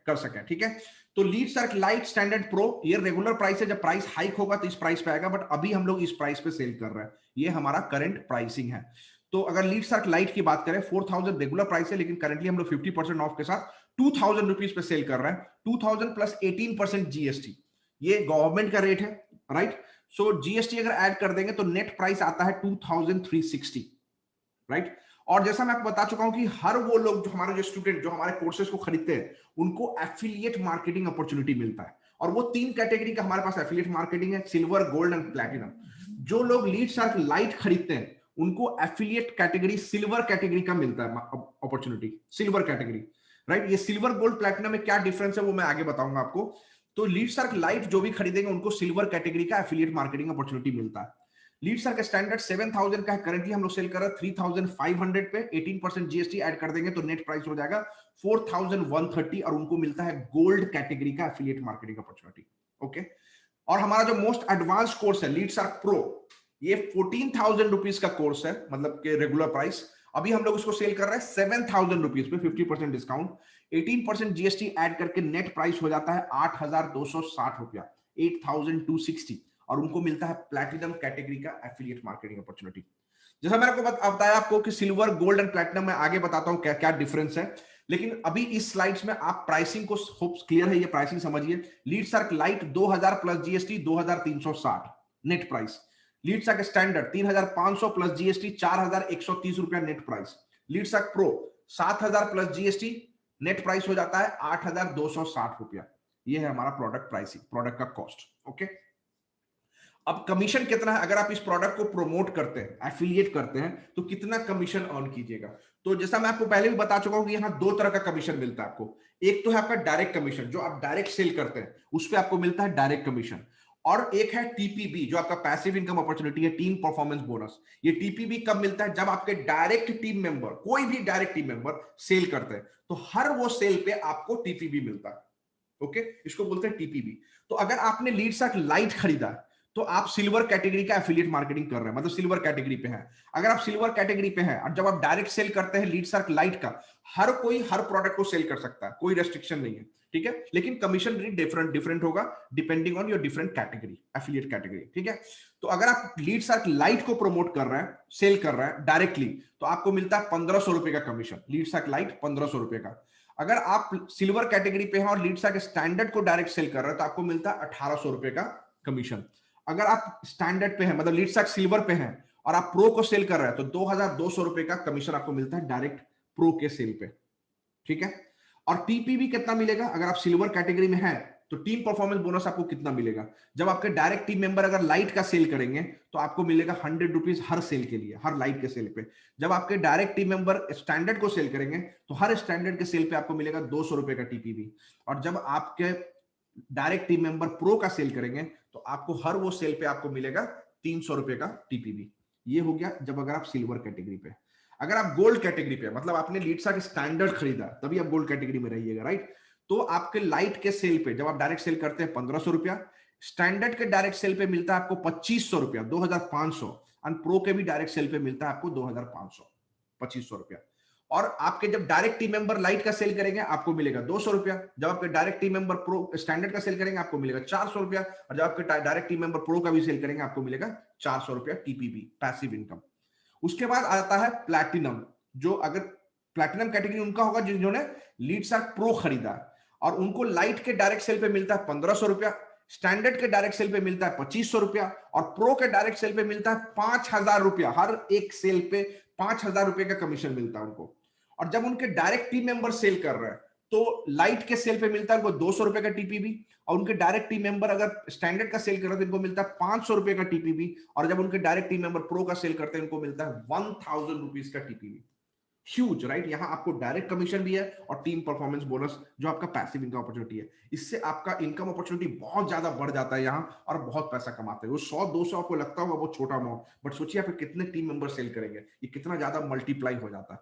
कर सकें, ठीक है? तो लीडशार्क लाइट, स्टैंडर्ड प्रो, ये रेगुलर प्राइस है। जब प्राइस हाइक होगा तो इस प्राइस पे आएगा, बट अभी हम लोग इस प्राइस पे सेल कर रहे हैं। ये हमारा करंट प्राइसिंग है। तो अगर लीडशार्क लाइट की बात करें, 4000 रेगुलर प्राइस है, लेकिन करंटली हम लोग 50% ऑफ के साथ 2000 रुपीज पे सेल कर रहे हैं। 2000 प्लस 18% जीएसटी, ये गवर्नमेंट का रेट है, राइट? सो जीएसटी अगर ऐड कर देंगे तो नेट प्राइस आता है 2360, राइट? और जैसा मैं आपको बता चुका हूं कि हर वो लोग जो हमारे जो स्टूडेंट जो हमारे कोर्सेज को खरीदते हैं, उनको एफिलिएट मार्केटिंग अपॉर्चुनिटी मिलता है। और वो 3 कैटेगरी का हमारे पास एफिलिएट मार्केटिंग है, सिल्वर, गोल्ड एंड प्लैटिनम। जो लोग लीडशार्क लाइट खरीदते हैं, उनको एफिलिएट कैटेगरी, सिल्वर कैटेगरी का मिलता है अपॉर्चुनिटी, सिल्वर कैटेगरी, राइट? ये सिल्वर, गोल्ड, प्लैटिनम में क्या डिफरेंस है वो मैं आगे बताऊंगा आपको। तो लीडशार्क लाइट जो भी खरीदेंगे, उनको सिल्वर कैटेगरी का एफिलिएट मार्केटिंग अपॉर्चुनिटी मिलता है। लीडशार्क स्टैंडर्ड 7000 का है, करंटली हम लोग सेल कर रहे हैं 3500 पे। 18% जीएसटी ऐड कर देंगे तो नेट प्राइस हो जाएगा 4130, और उनको मिलता है गोल्ड कैटेगरी का एफिलिएट मार्केटिंग अपॉर्चुनिटी। ओके? और हमारा जो मोस्ट एडवांस कोर्स है लीडशार्क प्रो, ये 14,000 रुपीज का कोर्स है, मतलब कि रेगुलर प्राइस। अभी हम लोग उसको सेल कर रहे हैं 7,000 रुपीज पे, 50% डिस्काउंट, 18% जीएसटी ऐड करके नेट प्राइस हो जाता है 8,260 रुपया, 8,260, और उनको मिलता है प्लैटिनम कैटेगरी का एफिलिएट मार्केटिंग अपॉर्चुनिटी। जैसा मैंने आपको बताया आपको कि सिल्वर, गोल्ड एंड प्लैटिनम में आगे बताता हूं क्या क्या डिफरेंस है, लेकिन अभी इस स्लाइड्स में आप प्राइसिंग को, होप क्लियर है, ये प्राइसिंग समझिए। Leadsark lite 2000 plus GST 2360 net price. Leadsark standard 3500 plus GST 4130 रुपया net price. Leadsark pro 7000 plus GST, net price हो जाता है 8260 रुपया। ये है हमारा प्रोडक्ट प्राइसिंग, प्रोडक्ट का कॉस्ट। ओके? अब कमीशन कितना है? अगर आप इस प्रोडक्ट को प्रमोट करते हैं, एफिलिएट करते हैं, तो कितना कमीशन अर्न कीजिएगा? तो जैसा मैं आपको पहले भी बता चुका हूं कि यहां 2 तरह का कमीशन मिलता है आपको। एक तो है आपका डायरेक्ट कमीशन, जो आप डायरेक्ट सेल करते हैं, उस पर आपको मिलता है डायरेक्ट कमीशन। और एक है टीपीबी जो आपका पैसिव इनकम अपॉर्चुनिटी है, टीम परफॉर्मेंस बोनस। ये टीपीबी कब मिलता है? जब आपके डायरेक्ट टीम मेंबर, कोई भी डायरेक्ट टीम मेंबर सेल करते हैं तो हर वो सेल पे आपको टीपीबी मिलता है। ओके, इसको बोलते हैं टीपीबी। तो अगर आपने लीडसर्क लाइट खरीदा है तो आप सिल्वर कैटेगरी का एफिलिएट मार्केटिंग कर रहे हैं, मतलब सिल्वर कैटेगरी पे है। अगर आप सिल्वर कैटेगरी पे हैं और जब आप डायरेक्ट सेल करते हैं लीडसर्क लाइट का, हर कोई हर प्रोडक्ट को सेल कर सकता है, कोई रेस्ट्रिक्शन नहीं है, ठीक है। लेकिन कमीशन रेट डिफरेंट डिफरेंट होगा depending on your different category, affiliate category, ठीक है। तो अगर आप लीडसर्क लाइट को प्रमोट कर रहे हैं, सेल कर रहे हैं डायरेक्टली, तो आपको मिलता है 1500 रुपए का कमीशन। लीडसर्क लाइट 1500 रुपए का। अगर आप सिल्वर कैटेगरी पे हैं और लीडसर्क स्टैंडर्ड को डायरेक्ट सेल कर रहे हैं तो आपको मिलता है 1800 रुपए का कमीशन। अगर आप स्टैंडर्ड पे हैं, मतलब लीडसर्क सिल्वर पे हैं और आप प्रो को सेल कर रहे हैं तो 2200 रुपए का कमीशन आपको मिलता है डायरेक्ट प्रो के सेल पे, ठीक है। और टीपीबी कितना मिलेगा? अगर आप सिल्वर कैटेगरी में हैं तो टीम परफॉर्मेंस बोनस आपको कितना मिलेगा? जब आपके डायरेक्ट टीम मेंबर अगर लाइट का सेल करेंगे तो आपको मिलेगा 100 रुपीज हर सेल के लिए, हर लाइट के सेल पे। जब आपके डायरेक्ट टीम मेंबर स्टैंडर्ड को सेल करेंगे तो हर स्टैंडर्ड के सेल पे आपको मिलेगा 200 रुपए का टीपीबी। और जब आपके डायरेक्ट टीम मेंबर प्रो का सेल करेंगे तो आपको हर वो सेल पे आपको मिलेगा 300 रुपए का टीपीबी। ये हो गया जब अगर आप सिल्वर कैटेगरी पे। अगर आप गोल्ड कैटेगरी पे, मतलब आपने लीडसर्क स्टैंडर्ड खरीदा तभी आप गोल्ड कैटेगरी में रहिएगा, राइट। तो आपके लाइट के सेल पे जब आप डायरेक्ट सेल करते हैं 1500 रुपया, स्टैंडर्ड के डायरेक्ट सेल पे मिलता है आपको 2500 रुपया, 2500। और प्रो के भी डायरेक्ट सेल पे मिलता है आपको 2500, 2500 रुपया। और आपके जब डायरेक्ट टीम मेंबर लाइट का सेल करेंगे आपको मिलेगा 200 रुपया। जब आपके direct team member pro standard का सेल करेंगे आपको मिलेगा 400 रुपया। और जब आपके डायरेक्ट टीम मेंबर प्रो का भी सेल करेंगे आपको मिलेगा 400 रुपया टीपीबी, पैसिव इनकम। उसके बाद आता है प्लैटिनम, जो अगर प्लैटिनम कैटेगरी उनका होगा जिन्होंने लीडसर्क प्रो खरीदा और उनको लाइट के डायरेक्ट सेल पे मिलता है 1500 रुपया, स्टैंडर्ड के डायरेक्ट सेल पे मिलता है 2500 रुपया और प्रो के डायरेक्ट सेल पे मिलता है 5000 रुपया। हर एक सेल पे 5000 रुपए का कमीशन मिलता है उनको। और जब उनके डायरेक्ट टीम मेंबर सेल कर रहे हैं तो लाइट के सेल पे मिलता है उनको 200 रुपए का टीपीबी। और उनके डायरेक्ट टीम मेंबर अगर स्टैंडर्ड का सेल कर रहे हैं तो इनको मिलता है 500 रुपए का टीपीबी। और जब उनके डायरेक्ट टीम मेंबर प्रो का सेल करते हैं इनको मिलता है 1000 रुपीज का टीपीबी। Huge, right. यहां आपको डायरेक्ट कमीशन भी है और टीम परफॉर्मेंस बोनस जो आपका पैसिव इनकम अपॉर्चुनिटी है। इससे आपका इनकम अपॉर्चुनिटी बहुत ज्यादा बढ़ जाता है यहां और बहुत पैसा कमाते हैं। वो 100-200 आपको लगता होगा बहुत छोटा अमाउंट, बट सोचिए आप कितने टीम मेंबर सेल करेंगे, ये कितना ज्यादा मल्टीप्लाई हो जाता है।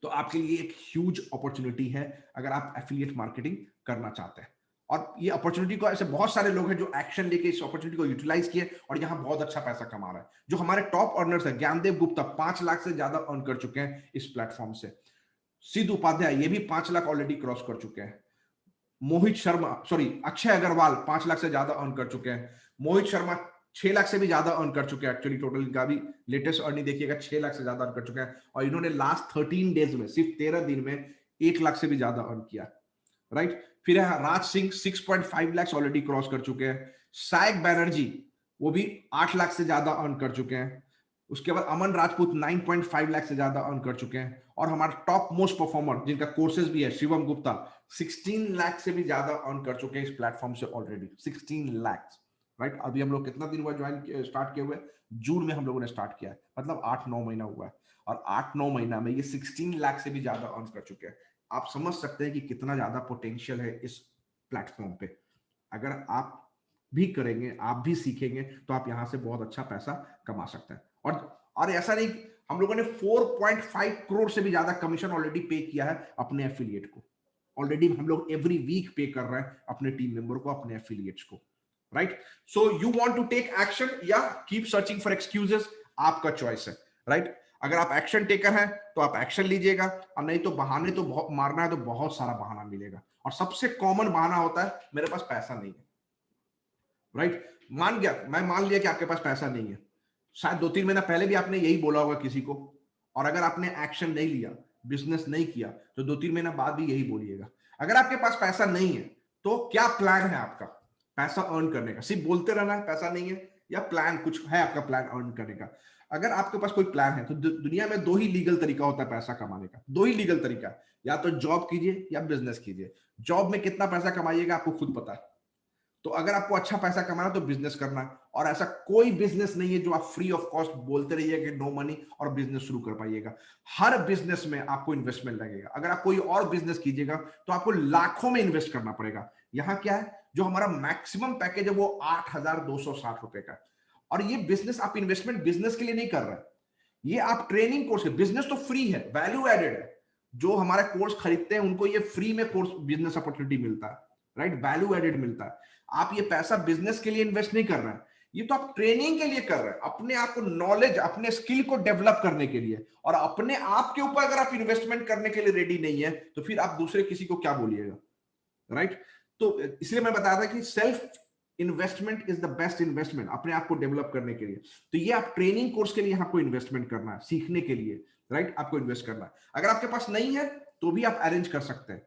तो आपके लिए एक ह्यूज अपॉर्चुनिटी है अगर आप एफिलिएट मार्केटिंग करना चाहते हैं। और ये अपॉर्चुनिटी को ऐसे बहुत सारे लोग हैं जो एक्शन लेके इस अपॉर्चुनिटी को यूटिलाइज किए और यहां बहुत अच्छा पैसा कमा रहा है। जो हमारे टॉप अर्नर्स है, ज्ञानदेव गुप्ता 5 लाख से ज्यादा अर्न कर चुके हैं इस प्लेटफॉर्म से। सिद्ध उपाध्याय ये भी 5 लाख ऑलरेडी क्रॉस कर चुके हैं। मोहित शर्मा, सॉरी अक्षय अग्रवाल 5 लाख से ज्यादा अर्न कर चुके हैं। मोहित शर्मा 6 लाख से भी ज्यादा अर्न कर चुके हैं। एक्चुअली टोटल इनका भी लेटेस्ट अर्निंग देखिएगा 6 लाख से ज्यादा अर्न कर चुके हैं। और इन्होंने लास्ट 13 डेज में, सिर्फ 13 दिन में 1 लाख से भी ज्यादा अर्न किया, राइट। फिर है राज सिंह 6.5 लाख ऑलरेडी क्रॉस कर चुके हैं। सायक बैनर्जी वो भी 8 लाख से ज्यादा अर्न कर चुके हैं। उसके बाद अमन राजपूत 9.5 लाख से ज्यादा अर्न कर चुके हैं। और हमारा टॉप मोस्ट परफॉर्मर जिनका कोर्सेज भी है, शिवम गुप्ता 16 लाख से भी ज्यादा अर्न कर चुके हैं इस प्लेटफॉर्म से ऑलरेडी, 16 लाख, राइट। अभी हम लोग कितना दिन हुआ ज्वाइन स्टार्ट किए हुए? जून में हम लोगों ने स्टार्ट किया है, मतलब 8-9 महीना हुआ है। और 8-9 महीना में ये 16 लाख से भी ज्यादा अर्न कर चुके हैं। आप समझ सकते हैं कि कितना ज्यादा पोटेंशियल है इस प्लेटफॉर्म पे। अगर आप भी करेंगे, आप भी सीखेंगे तो आप यहां से बहुत अच्छा पैसा कमा सकते हैं। और ऐसा नहीं, हम लोगों ने 4.5 करोड़ से भी ज्यादा कमीशन ऑलरेडी पे किया है अपने एफिलिएट को। ऑलरेडी हम लोग एवरी वीक पे कर रहे हैं अपने टीम मेंबर को, अपने एफिलिएट्स को, right. So you want to take action या कीप सर्चिंग फॉर एक्सक्यूजेस, आपका चॉइस है, राइट। अगर आप एक्शन टेकर हैं तो आप एक्शन लीजिएगा, और नहीं तो बहाने तो बहुत मारना है तो बहुत सारा बहाना मिलेगा। और सबसे कॉमन बहाना होता है मेरे पास पैसा नहीं है, राइट। मैं मान लिया कि आपके पास पैसा नहीं है, शायद 2-3 महीना पहले भी आपने यही बोला होगा किसी को, और अगर आपने एक्शन नहीं लिया, बिजनेस नहीं किया, तो 2-3 महीना बाद भी यही बोलिएगा। अगर आपके पास पैसा नहीं है तो क्या प्लान है आपका पैसा अर्न करने का? सिर्फ बोलते रहना है पैसा नहीं है, या प्लान कुछ है आपका, प्लान अर्न करने का? अगर आपके पास कोई प्लान है तो दुनिया में 2 ही लीगल तरीका होता है पैसा कमाने का, 2 ही लीगल तरीका, या तो जॉब कीजिए या बिजनेस कीजिए। जॉब में कितना पैसा कमाइएगा आपको खुद पता है, तो अगर आपको अच्छा पैसा कमाना तो बिजनेस करना है। और ऐसा कोई बिजनेस नहीं है जो आप फ्री ऑफ कॉस्ट बोलते रहिए कि नो मनी और बिजनेस शुरू कर पाइएगा। हर बिजनेस में आपको इन्वेस्टमेंट लगेगा। अगर आप कोई और बिजनेस कीजिएगा तो आपको लाखों में इन्वेस्ट करना पड़ेगा। यहाँ क्या है, जो हमारा मैक्सिमम पैकेज है वो 8,260 रुपए का। और ये बिजनेस, आप इन्वेस्टमेंट बिजनेस के लिए नहीं कर रहे हैं, ये आप ट्रेनिंग कोर्स, बिजनेस तो फ्री है, वैल्यू एडेड है। जो हमारा कोर्स खरीदते हैं उनको ये फ्री में कोर्स बिजनेस अपॉर्चुनिटी मिलता है, राइट, वैल्यू एडेड मिलता है। आप ये पैसा बिजनेस के लिए इन्वेस्ट नहीं कर रहे हैं, ये तो आप ट्रेनिंग के लिए कर रहे हैं, अपने आप को नॉलेज, अपने स्किल को डेवलप करने के लिए। और अपने आप के ऊपर अगर आप इन्वेस्टमेंट करने के लिए रेडी नहीं है तो फिर आप दूसरे किसी को क्या बोलिएगा, राइट। तो इसलिए मैं बताया था कि self investment is the best investment, अपने आप को डेवलप करने के लिए। तो ये आप ट्रेनिंग कोर्स के लिए आपको इन्वेस्टमेंट करना है, सीखने के लिए, राइट, आपको इन्वेस्ट करना है। अगर आपके पास नहीं है तो भी आप अरेंज कर सकते हैं।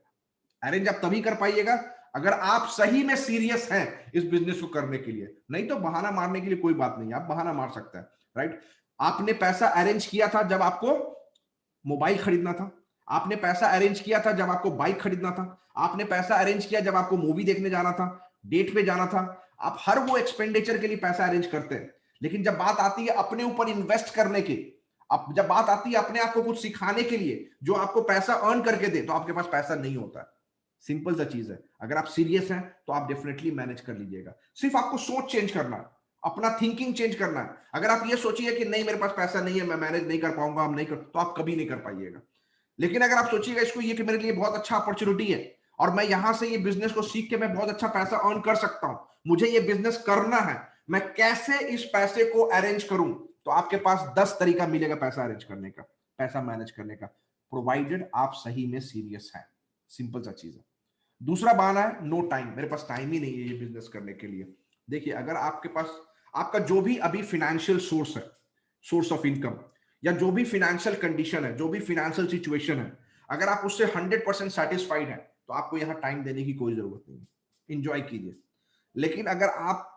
अरेंज आप तभी कर पाइएगा अगर आप सही में सीरियस हैं इस बिजनेस को करने के लिए, नहीं तो बहाना मारने के लिए कोई बात नहीं है, आप बहाना मार सकते हैं, राइट। आपने पैसा अरेंज किया था जब आपको मोबाइल खरीदना था, आपने पैसा अरेंज किया था जब आपको बाइक खरीदना था, आपने पैसा अरेंज किया जब आपको मूवी देखने जाना था, डेट पे जाना था। आप हर वो एक्सपेंडिचर के लिए पैसा अरेंज करते हैं, लेकिन जब बात आती है अपने ऊपर इन्वेस्ट करने की, अब जब बात आती है अपने आप को कुछ सिखाने के लिए जो आपको पैसा अर्न करके दे, तो आपके पास पैसा नहीं होता है। सिंपल सा चीज है। अगर आप सीरियस हैं तो आप डेफिनेटली मैनेज कर लीजिएगा। सिर्फ आपको सोच चेंज करना है, अपना थिंकिंग चेंज करना है। अगर आप ये सोचिए कि नहीं मेरे पास पैसा नहीं है, मैं मैनेज नहीं कर पाऊंगा, हम नहीं कर, तो आप कभी नहीं कर पाइएगा। लेकिन अगर आप सोचिएगा इसको ये कि मेरे लिए बहुत अच्छा अपॉर्चुनिटी है और मैं यहां से ये बिजनेस को सीख के मैं बहुत अच्छा पैसा अर्न कर सकता हूं, मुझे ये बिजनेस करना है, मैं कैसे इस पैसे को अरेंज करूं, तो आपके पास 10 तरीका मिलेगा पैसा अरेंज करने का, पैसा मैनेज करने का, प्रोवाइडेड आप सही में सीरियस हैं। सिंपल सा चीज है। दूसरा बहाना है नो टाइम, मेरे पास टाइम ही नहीं है ये बिजनेस करने के लिए। देखिए, अगर आपके पास आपका जो भी अभी फाइनेंशियल सोर्स है, सोर्स ऑफ इनकम, या जो भी फाइनेंशियल कंडीशन है, जो भी फाइनेंशियल सिचुएशन है, अगर आप उससे 100% सेटिस्फाइड है तो आपको यहां टाइम देने की कोई जरूरत नहीं है, इंजॉय कीजिए। लेकिन अगर आप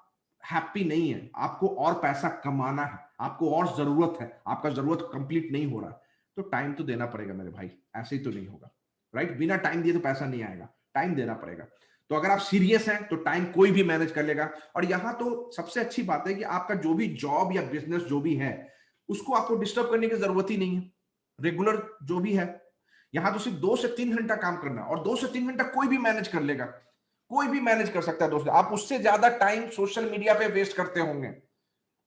हैप्पी नहीं है, आपको और पैसा कमाना है, आपको और जरूरत है, आपका जरूरत कंप्लीट नहीं हो रहा, तो टाइम तो देना पड़ेगा मेरे भाई, ऐसे ही तो नहीं होगा, राइट। बिना टाइम दिए तो पैसा नहीं आएगा, टाइम देना पड़ेगा। तो अगर आप सीरियस हैं तो टाइम कोई भी मैनेज कर लेगा। और यहां तो सबसे अच्छी बात है कि आपका जो भी जॉब या बिजनेस जो भी है उसको आपको डिस्टर्ब करने की जरूरत ही नहीं है। रेगुलर जो भी है, यहां तो सिर्फ 2 से 3 घंटा काम करना, और 2 से 3 घंटा कोई भी मैनेज कर लेगा, कोई भी मैनेज कर सकता है दोस्तों। आप उससे ज्यादा टाइम सोशल मीडिया पे वेस्ट करते होंगे,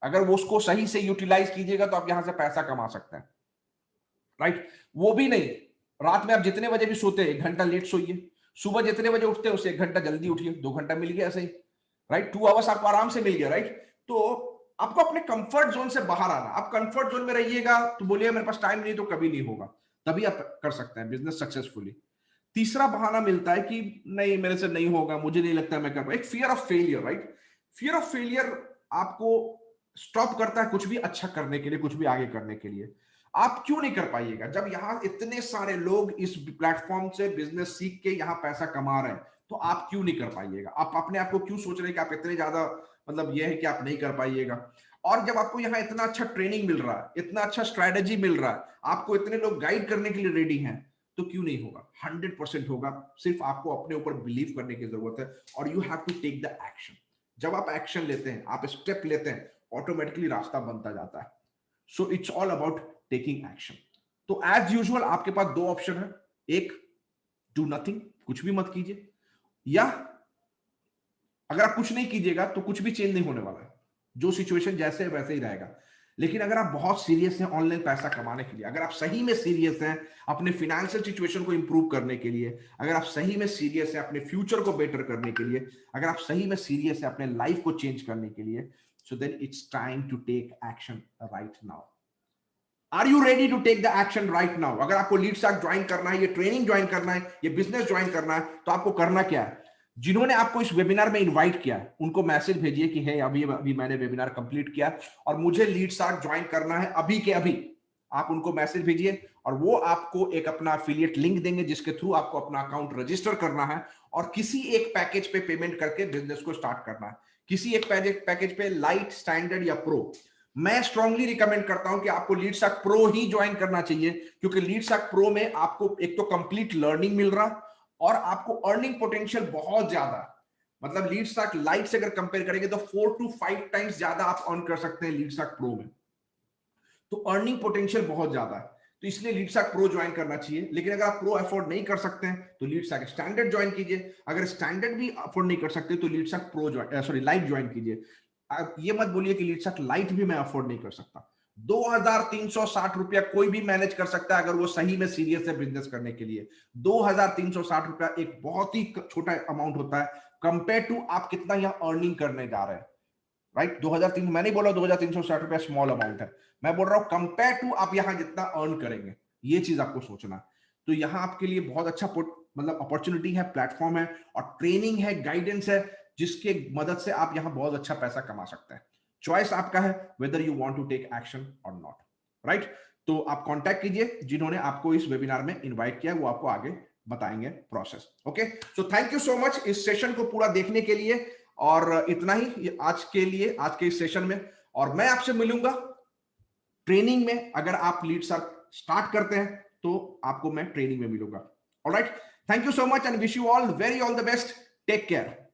अगर वो उसको सही से यूटिलाइज कीजिएगा तो आप यहां से पैसा कमा सकते हैं, राइट। वो भी नहीं, रात में आप जितने बजे भी सोते हैं 1 घंटा लेट सोइए, सुबह जितने बजे उठते हैं उससे 1 घंटा जल्दी उठिए, 2 घंटा मिल गया ऐसे ही, राइट। 2 आवर्स आपको आराम से मिल गया, राइट। तो आपको अपने कंफर्ट जोन से बाहर आना, आप कंफर्ट जोन में रहिएगा तो बोलिए मेरे पास टाइम नहीं, तो कभी नहीं होगा, तभी आप कर सकते हैं बिजनेस सक्सेसफुली। तीसरा बहाना मिलता है कि नहीं मेरे से नहीं होगा, मुझे नहीं लगता मैं कर पाऊंगा, एक fear of failure, right. Fear of failure आपको स्टॉप करता है कुछ भी अच्छा करने के लिए, कुछ भी आगे करने के लिए। आप क्यों नहीं कर पाइएगा जब यहां इतने सारे लोग इस प्लेटफॉर्म से बिजनेस सीख के यहां पैसा कमा रहे हैं, तो आप क्यों नहीं कर पाइएगा? आप अपने आप को क्यों सोच रहे हैं कि आप इतने ज्यादा, मतलब यह है कि आप नहीं कर पाइएगा? और जब आपको यहाँ इतना अच्छा ट्रेनिंग मिल रहा है, इतना अच्छा स्ट्रेटेजी मिल रहा है, आपको इतने लोग गाइड करने के लिए रेडी हैं, तो क्यों नहीं होगा? 100% होगा। सिर्फ आपको अपने ऊपर बिलीव करने की जरूरत है, और you have to take the action. जब आप एक्शन लेते हैं, आप स्टेप लेते हैं, ऑटोमेटिकली रास्ता बनता जाता है। So it's all about taking action. तो एज यूजुअल आपके पास 2 ऑप्शन है, एक डू नथिंग, कुछ भी मत कीजिए, या अगर आप कुछ नहीं कीजिएगा तो कुछ भी चेंज नहीं होने वाला है, जो सिचुएशन जैसे है वैसे ही रहेगा। लेकिन अगर आप बहुत सीरियस हैं ऑनलाइन पैसा कमाने के लिए, अगर आप सही में सीरियस हैं अपने फाइनेंशियल सिचुएशन को इंप्रूव करने के लिए, अगर आप सही में सीरियस हैं अपने फ्यूचर को बेटर करने के लिए, अगर आप सही में सीरियस हैं अपने लाइफ को चेंज करने के लिए, so then it's time to take action right now. Are you ready to take the action right now? अगर आपको लीड स्टार्ट ज्वाइन करना है, ये ट्रेनिंग ज्वाइन करना है, ये बिजनेस ज्वाइन करना है, तो आपको करना क्या है? जिन्होंने आपको इस वेबिनार में इनवाइट किया उनको मैसेज भेजिए कि है अभी मैंने वेबिनार कंप्लीट किया और मुझे लीड स्टार्ट ज्वाइन करना है अभी के अभी। आप उनको मैसेज भेजिए और वो आपको एक अपना एफिलिएट लिंक देंगे जिसके थ्रू आपको अपना अकाउंट रजिस्टर करना है और किसी एक पैकेज पे पेमेंट करके बिजनेस को स्टार्ट करना है। किसी एक पैकेज पे, लाइट, स्टैंडर्ड या प्रो। मैं स्ट्रांगली रिकमेंड करता हूं कि आपको लीड स्टार्ट प्रो ही ज्वाइन करना चाहिए, क्योंकि लीड स्टार्ट प्रो में आपको एक तो कंप्लीट लर्निंग मिल रहा और आपको अर्निंग पोटेंशियल बहुत ज्यादा। मतलब लीड स्टार्ट लाइट से अगर कंपेयर करेंगे तो 4 to 5 टाइम्स ज्यादा आप अर्न कर सकते हैं लीड स्टार्ट प्रो में। तो अर्निंग पोटेंशियल बहुत ज्यादा है। तो इसलिए लीडशार्क प्रो ज्वाइन करना चाहिए। लेकिन अगर आप प्रो अफोर्ड नहीं कर सकते हैं तो लीडशार्क स्टैंडर्ड ज्वाइन कीजिए। अगर स्टैंडर्ड भी अफोर्ड नहीं कर सकते तो लीडशार्क प्रो लाइट ज्वाइन कीजिए। आप ये मत बोलिए कि लीडशार्क लाइट भी मैं अफोर्ड नहीं कर सकता। 2360 रुपया कोई भी मैनेज कर सकता है अगर वो सही में सीरियस है बिजनेस करने के लिए। 2360 रुपया एक बहुत ही छोटा अमाउंट होता है कंपेयर टू आप कितना यहां अर्निंग करने जा रहे हैं, राइट। 2300, मैं नहीं बोल रहा 2360 रुपया स्मॉल अमाउंट है, मैं बोल रहा हूं कंपेयर टू आप यहां जितना अर्न करेंगे, ये चीज आपको सोचना है। तो यहां आपके लिए बहुत अच्छा मतलब अपॉर्चुनिटी है, प्लेटफॉर्म है और ट्रेनिंग है, गाइडेंस है, जिसके मदद से आप यहां बहुत अच्छा पैसा कमा सकते हैं। चॉइस आपका है whether you want to take action और नॉट, राइट। तो आप कांटेक्ट कीजिए, जिन्होंने आपको इस वेबिनार में इनवाइट किया वो आपको आगे बताएंगे process. Okay, so thank you so much इस सेशन को पूरा देखने के लिए। और इतना ही आज के लिए, आज के इस सेशन में। और मैं आपसे मिलूंगा ट्रेनिंग में। अगर आप लीडशार्क स्टार्ट करते हैं तो आपको मैं ट्रेनिंग में मिलूंगा। Alright, thank you so much and wish you all the best. Take care.